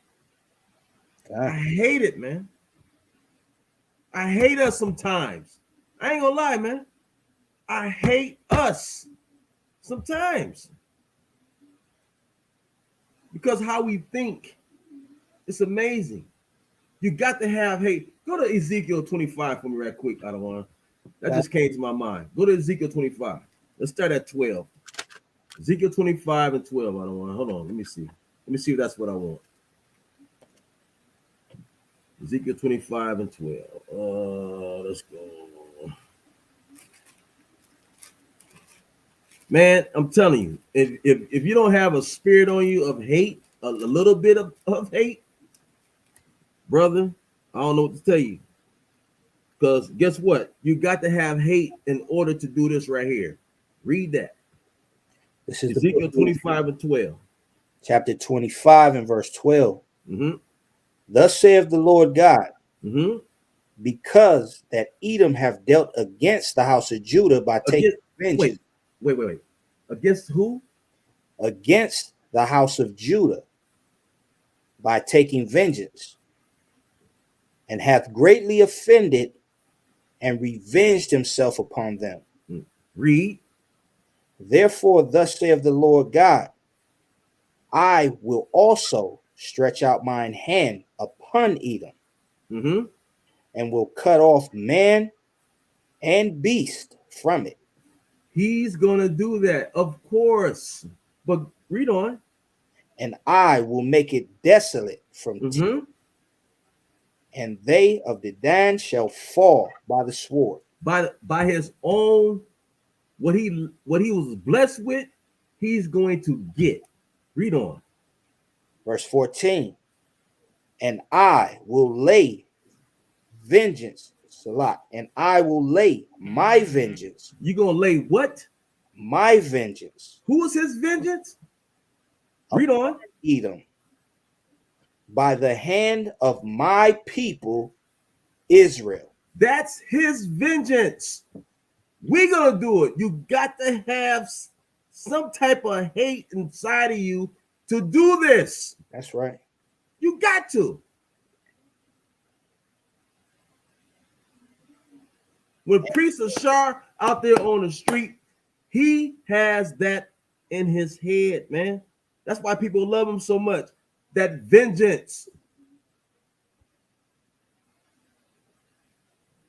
God. I hate it, man. I hate us sometimes. I ain't gonna lie, man. I hate us sometimes. Because how we think, it's amazing. You got to have hate. Go to Ezekiel 25 for me right quick, I don't want to. That just came to my mind. Go to Ezekiel 25. Let's start at 12. Ezekiel 25 and 12, I don't want. Hold on, let me see. Let me see if that's what I want. Ezekiel 25 and 12. Let's go. Man, I'm telling you, if you don't have a spirit on you of hate, a little bit of hate, brother, I don't know what to tell you. Because guess what? You got to have hate in order to do this right here. Read that. This is Ezekiel 25 and 12. Chapter 25 and verse 12. Mm-hmm. Thus saith the Lord God, mm-hmm. because that Edom have dealt against the house of Judah by taking vengeance. Wait. Against who? Against the house of Judah by taking vengeance, and hath greatly offended and revenged himself upon them. Read. Therefore, thus saith the Lord God, I will also stretch out mine hand upon Edom, mm-hmm. and will cut off man and beast from it. He's gonna do that, of course. But read on. And I will make it desolate from and they of Dedan shall fall by the sword. By his own what he was blessed with, he's going to get. Read on. Verse 14. And I will lay vengeance, Salah, and I will lay my vengeance. You gonna lay what? My vengeance. Who is his vengeance? Read on. Edom, by the hand of my people Israel. That's his vengeance. We're gonna do it. You got to have some type of hate inside of you to do this. That's right. You got to. When Priest Ashar out there on the street, he has that in his head, man. That's why people love him so much. That vengeance.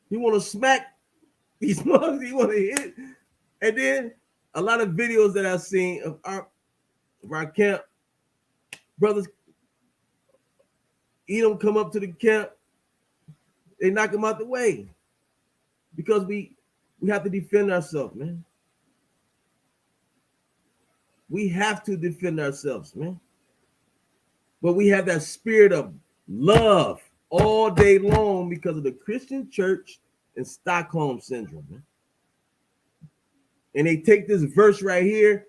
He want to smack these mugs. He want to hit. And then a lot of videos that I've seen of our camp brothers, Edom come up to the camp, they knock him out the way because we have to defend ourselves, man. We have to defend ourselves, man. But we have that spirit of love all day long because of the Christian church and Stockholm syndrome, man. And they take this verse right here,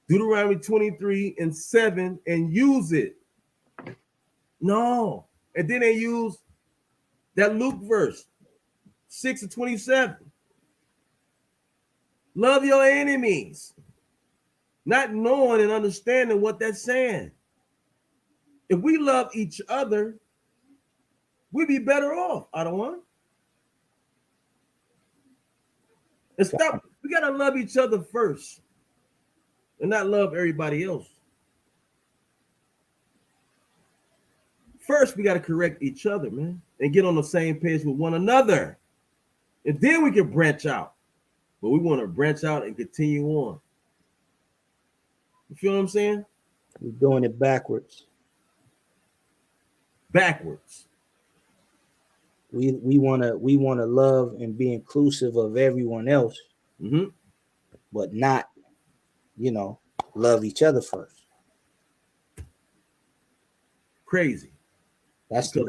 Deuteronomy 23:7, and use it. No. And then they use that Luke verse, 6:27. Love your enemies. Not knowing and understanding what that's saying. If we love each other, we'd be better off. I don't want. And stop. We got to love each other first and not love everybody else. First, we got to correct each other, man, and get on the same page with one another. And then we can branch out. But we want to branch out and continue on. You feel what I'm saying? We're doing it backwards. Backwards. We want to love and be inclusive of everyone else, but not, love each other first. Crazy. That's because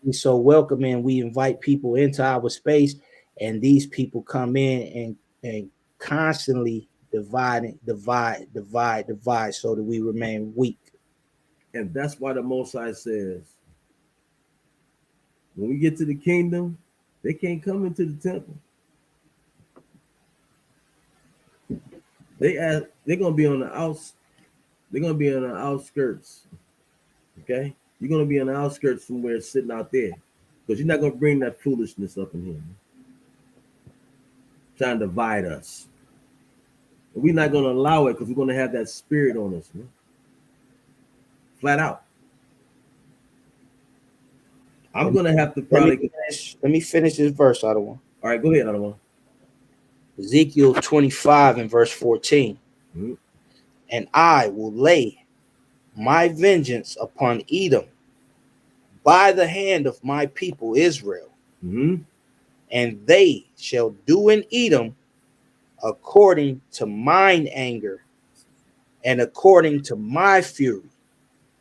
we're so welcoming. We invite people into our space, and these people come in and constantly divide, so that we remain weak. And that's why the Most High says, when we get to the kingdom, they can't come into the temple. They're gonna be on the outs. They're gonna be on the outskirts. Okay, you're gonna be on the outskirts somewhere, sitting out there, because you're not gonna bring that foolishness up in here, man. Trying to divide us. And we're not gonna allow it because we're gonna have that spirit on us, man. Flat out. I'm gonna have to probably let me finish this verse, Ottawa. All right, go ahead, Ottawa. Ezekiel 25 and verse 14. And I will lay my vengeance upon Edom by the hand of my people Israel, and they shall do in Edom according to mine anger and according to my fury,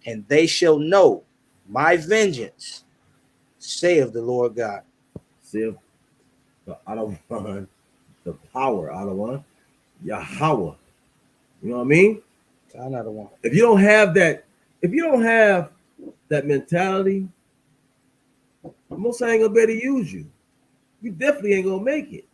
and they shall know my vengeance, saith the Lord God. Saith the Ottawa, the power, Ottawa, Yahweh. You know what I mean? If you don't have that mentality, the Most High ain't gonna be able to use you. You definitely ain't gonna make it.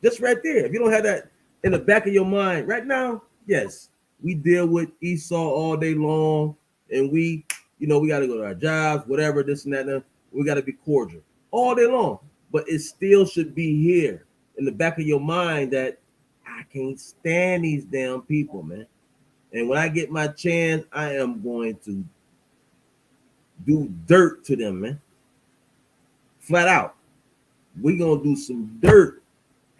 Just right there. If you don't have that in the back of your mind right now, yes, we deal with Esau all day long, and we got to go to our jobs, whatever, this and that. And we got to be cordial all day long, but it still should be here in the back of your mind that I can't stand these damn people, man. And when I get my chance, I am going to do dirt to them, man. Flat out. We're going to do some dirt.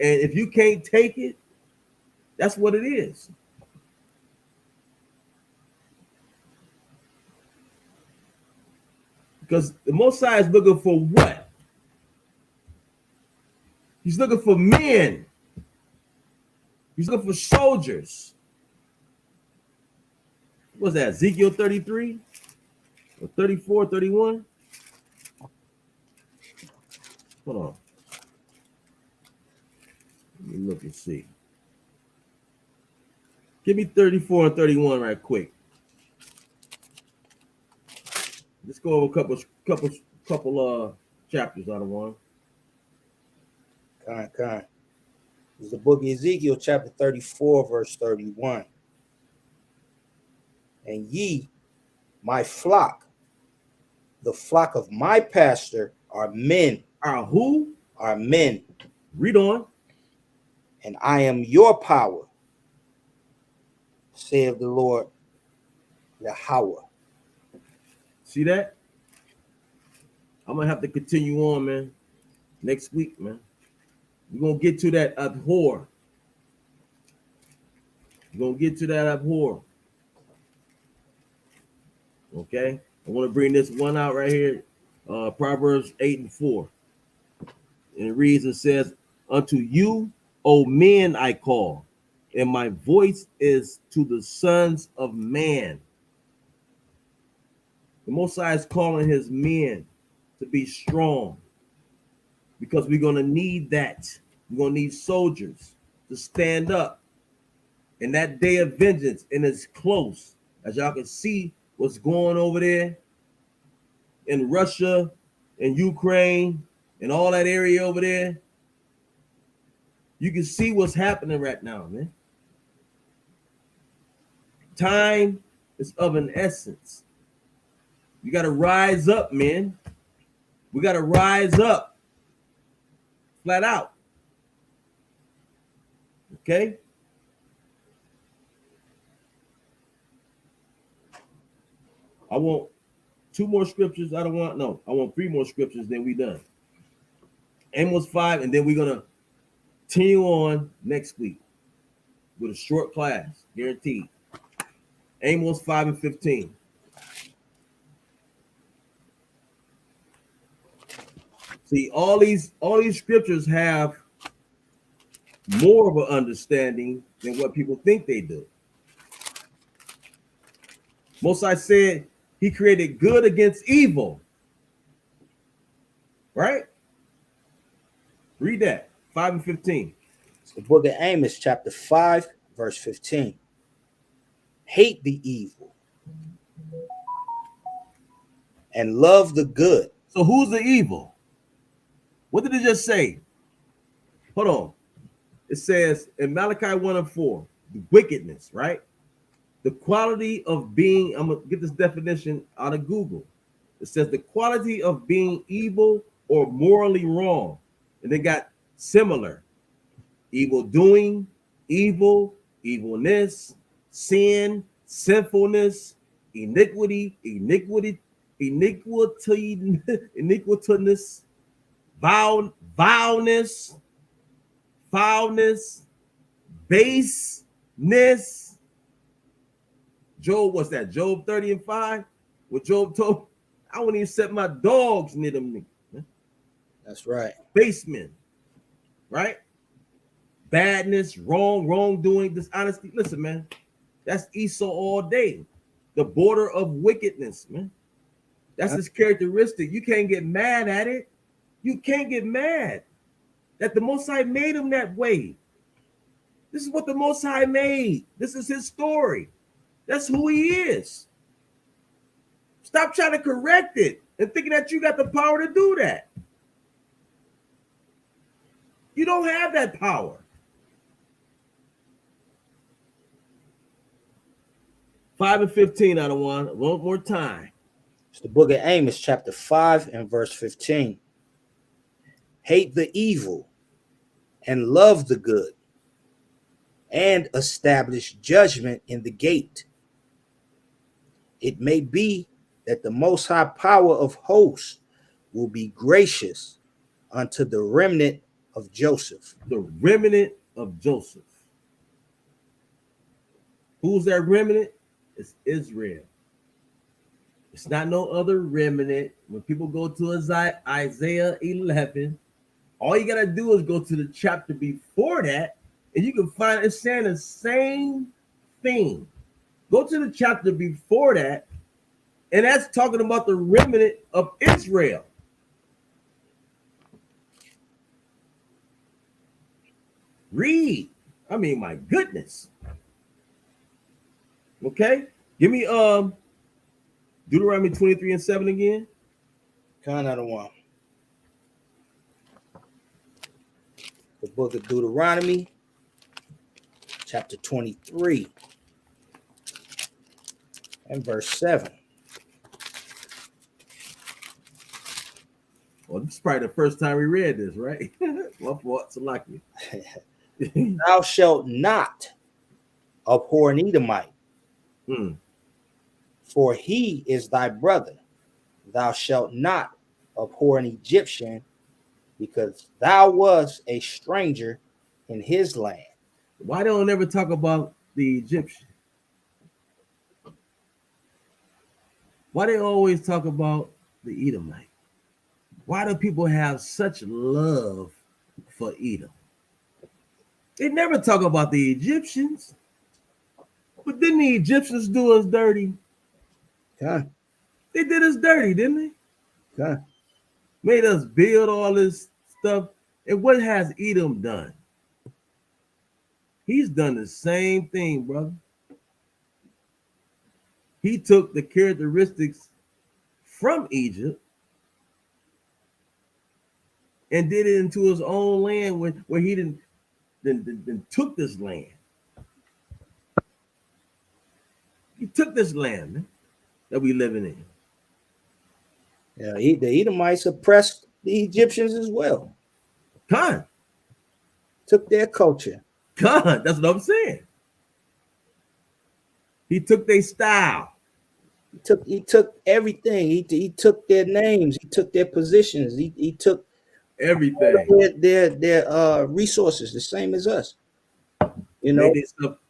And if you can't take it, that's what it is. Because the Most High is looking for what? He's looking for men He's looking for soldiers. What's that? Ezekiel 33 or 34, 31? Hold on. Let me look and see. Give me 34 and 31 right quick. Let's go over a couple chapters out of one. Kind. It's the book of Ezekiel, chapter 34, verse 31. And ye, my flock, the flock of my pastor, are men. Are who? Are men. Read on. And I am your power, saith the Lord Yahweh. See that? I'm gonna have to continue on, man. Next week, man. We're gonna get to that abhor. We're gonna get to that abhor. Okay. I want to bring this one out right here. Proverbs 8 and 4. And it reads and says, unto you, O men, I call, and my voice is to the sons of man. The Most High is calling his men to be strong, because we're going to need that. We're going to need soldiers to stand up. And that day of vengeance, and it's close. As y'all can see what's going over there in Russia and Ukraine and all that area over there. You can see what's happening right now, man. Time is of an essence. You got to rise up, man. We got to rise up. Flat out. Okay? I want 2 more scriptures. I want 3 more scriptures, then we done. Amos 5, and then we're going to continue on next week with a short class, guaranteed. Amos 5 and 15. See, all these scriptures have more of an understanding than what people think they do. Most I said he created good against evil. Right? Read that. 5 and 15. It's the book of Amos, chapter 5, verse 15. Hate the evil and love the good. So who's the evil? What did it just say? Hold on. It says in Malachi 1 and 4, the wickedness, right? The quality of being, I'm going to get this definition out of Google. It says the quality of being evil or morally wrong. And they got similar. Evil doing, evil, evilness, sin, sinfulness, iniquity, iniquitous, vileness, foulness, baseness. Job, what's that? Job 30 and 5? What Job told, I wouldn't even set my dogs near them niggas. That's right. Basement, right? Badness, wrongdoing, dishonesty. Listen, man, that's Esau all day. The border of wickedness, man. That's his characteristic. You can't get mad at it. You can't get mad that the Most High made him that way. This is what the Most High made. This is his story. That's who he is. Stop trying to correct it and thinking that you got the power to do that. You don't have that power. 5 and 15 out of one more time. It's the book of Amos, chapter 5 and verse 15. Hate the evil and love the good, and establish judgment in the gate. It may be that the Most High power of hosts will be gracious unto the remnant of Joseph. The remnant of Joseph. Who's that remnant? It's Israel. It's not no other remnant. When people go to Isaiah 11, all you got to do is go to the chapter before that, And you can find it's saying the same thing. Go to the chapter before that, and that's talking about the remnant of Israel. Read. I mean, my goodness. Okay? Give me Deuteronomy 23 and 7 again. Kind of the one. The book of Deuteronomy, chapter 23 and verse 7. Well, this is probably the first time we read this, right? My fault, so like me. Thou shalt not abhor an Edomite, for he is thy brother. Thou shalt not abhor an Egyptian, because thou wast a stranger in his land. Why don't ever talk about the Egyptian? Why they always talk about the Edomite? Why do people have such love for Edom? They never talk about the Egyptians. But didn't the Egyptians do us dirty? Huh? They did us dirty, didn't they? Huh? Made us build all this stuff. And what has Edom done? He's done the same thing, brother. He took the characteristics from Egypt and did it into his own land where he didn't then took this land. He took this land, man, that we living in. Yeah, the Edomites oppressed the Egyptians as well. Khan. Took their culture. Khan, that's what I'm saying. He took their style. He took everything. He took their names. He took their positions. He took everything. Their resources, the same as us. You know,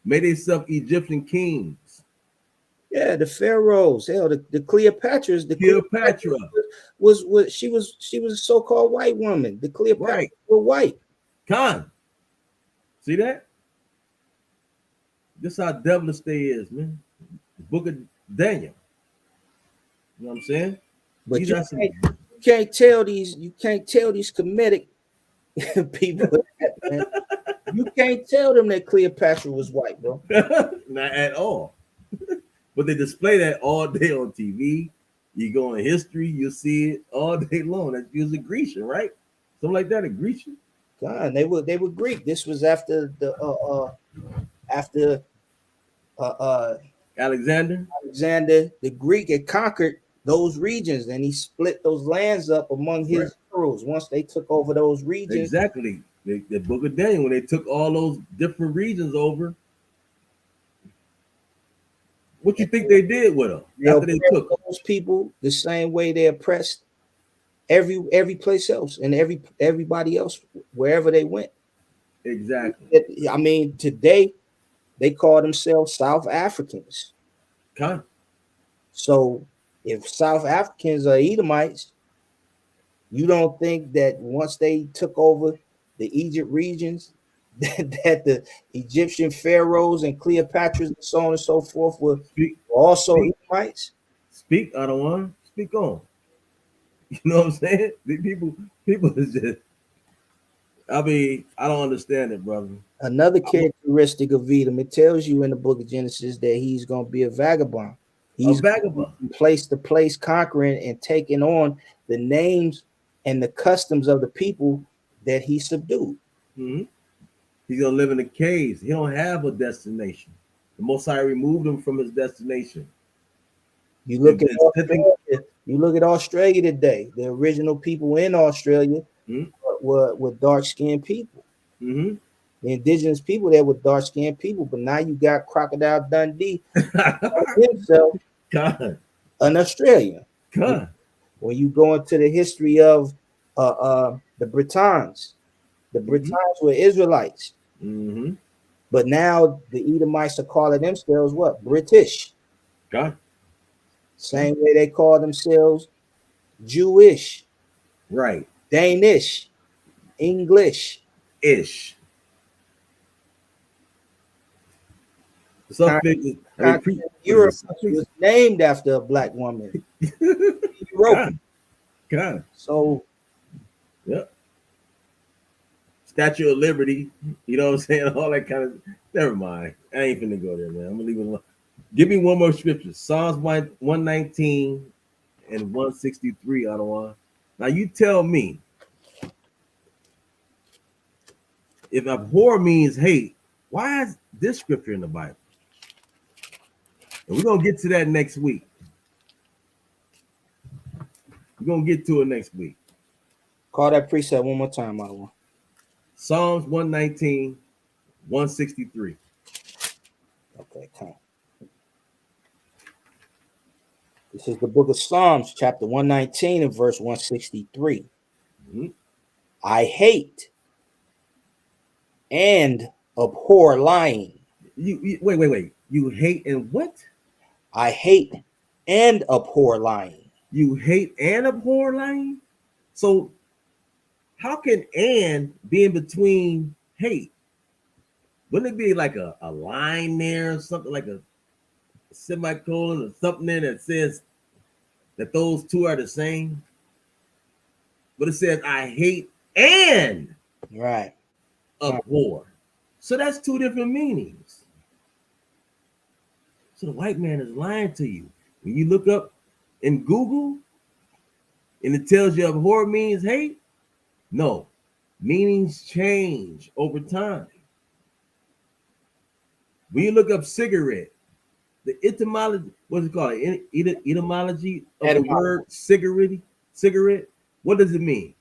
made themselves Egyptian kings. Yeah, the pharaohs. Hell, the Cleopatras. The Cleopatra was she was a so-called white woman. The Cleopatra were white. Khan. See that? This how devilish they is, man. The book of Daniel. You know what I'm saying? But you can't tell these Kemetic people that, man. You can't tell them that Cleopatra was white, bro. Not at all. But they display that all day on TV. You go in history, you'll see it all day long. That was a Grecian, right? Something like that, a Grecian. God, they were Greek. This was after the Alexander the Greek had conquered those regions, and he split those lands up among his pharaohs once they took over those regions. Exactly. The book of Daniel, when they took all those different regions over, what you think they did with them after they took those people the same way they oppressed every place else and everybody else wherever they went? Exactly. I mean, today they call themselves South Africans. Okay. So if South Africans are Edomites, you don't think that once they took over the Egypt regions, that the Egyptian pharaohs and Cleopatras and so on and so forth were also Edomites? Speak, I don't want to speak on. You know what I'm saying? People is just, I mean, I don't understand it, brother. Another characteristic of Edom, it tells you in the book of Genesis that he's going to be a vagabond. He's a vagabond, place to place, conquering and taking on the names and the customs of the people that he subdued. Mm-hmm. He's gonna live in a cave. He don't have a destination. The Most High removed him from his destination. You look at Australia today. The original people in Australia were dark-skinned people. Mm-hmm. The indigenous people there were dark-skinned people, but now you got Crocodile Dundee himself, an Australian. When you go into the history of the Britons, the Britons were Israelites. Mm-hmm. But now the Edomites are calling themselves what? British. Same way they call themselves Jewish. Right. Danish. English. Ish. Suffix. I mean, Continent what is Europe it? Suffix. was named after a black woman, Europa. God, God. So Yep. Statue of Liberty. You know what I'm saying? All that kind of. Never mind. I ain't finna go there, man. I'm gonna leave it alone. Give me one more scripture. Psalms 119 and 163, Ottawa. Now you tell me if abhor means hate, why is this scripture in the Bible? And we're gonna get to that next week. We're gonna get to it next week. call that precept one more time, Ottawa. Psalms 119, 163. Okay, come. This is the book of Psalms, chapter 119 and verse 163. Mhm. I hate and abhor lying. You wait. You hate and what? I hate and abhor lying. You hate and abhor lying? So how can and be in between hate? Wouldn't it be like a line there or something like a semicolon or something there that says that those two are the same? But it says I hate and Right. abhor. So that's two different meanings. So the white man is lying to you. When you look up in Google and it tells you abhor means hate, no, meanings change over time. When you look up cigarette, the etymology, what's it called? Etymology of the Etymology. word cigarette. What does it mean?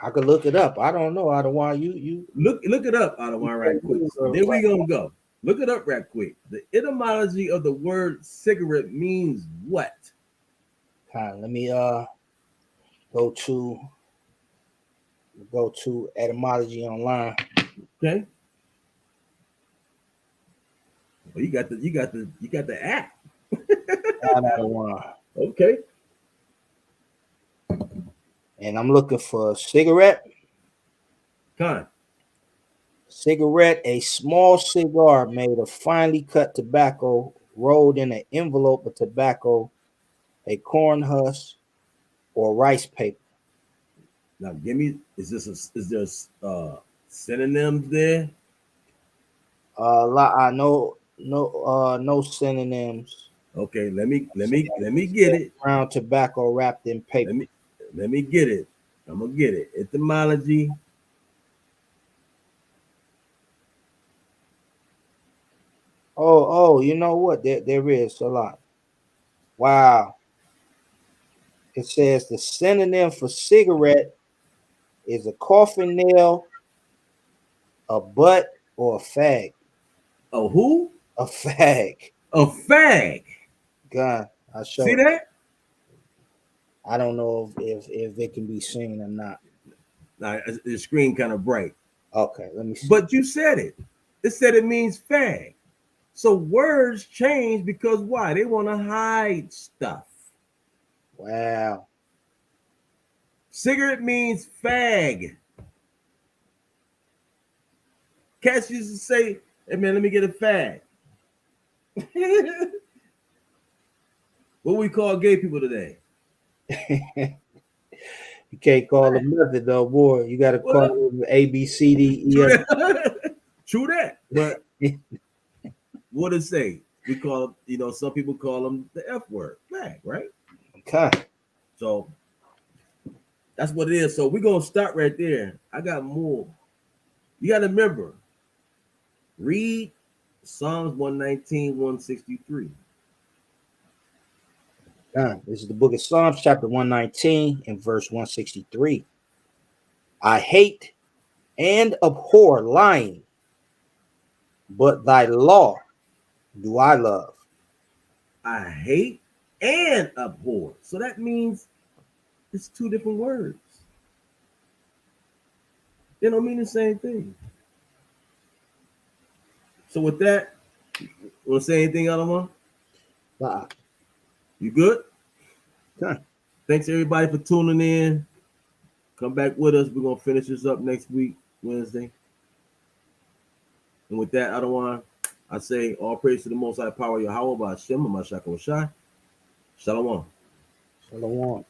I could look it up. I don't know, Ottawa. You Look it up, Ottawa, right quick. Then we gonna go. Look it up right quick. The etymology of the word cigarette means what? let me go to etymology online. Okay. Well, you got the app. Ottawa. Okay. And I'm looking for cigarette. Con. Cigarette, a small cigar made of finely cut tobacco rolled in an envelope of tobacco, a corn husk, or rice paper. Now give me is there synonyms there? I know no synonyms. Okay, let me get it. Brown tobacco wrapped in paper. Let me get it. I'm gonna get it. Etymology. Oh, you know what? There is a lot. Wow. It says the synonym for cigarette is a coffin nail, a butt, or a fag. A who? A fag. A fag. God, I See show. that? I don't know if it can be seen or not. Now the screen kind of bright. Okay, let me see. But you said it. It said it means fag. So words change because why? They want to hide stuff. Wow. Cigarette means fag. Cats used to say, hey man, let me get a fag. What we call gay people today? You can't call them nothing though, boy. You got to call Well, them A B C D E true F. that. True that. But what it say? We call, some people call them the F word, fag, right? Okay. So that's what it is. So we're gonna start right there. I got more. You got to remember, read Psalms 119, 163. This is the book of Psalms, chapter 119 and verse 163. I hate and abhor lying, but thy law do I love. I hate and abhor. So that means it's two different words. They don't mean the same thing. So with that, want to say anything, Alama? Uh-uh. You good? Okay. Thanks everybody for tuning in. Come back with us. We're gonna finish this up next week, Wednesday. And with that, I don't want. I say all praise to the Most High Power Yahweh by Hashem and Mashaka Shai. Shalom. Shalom.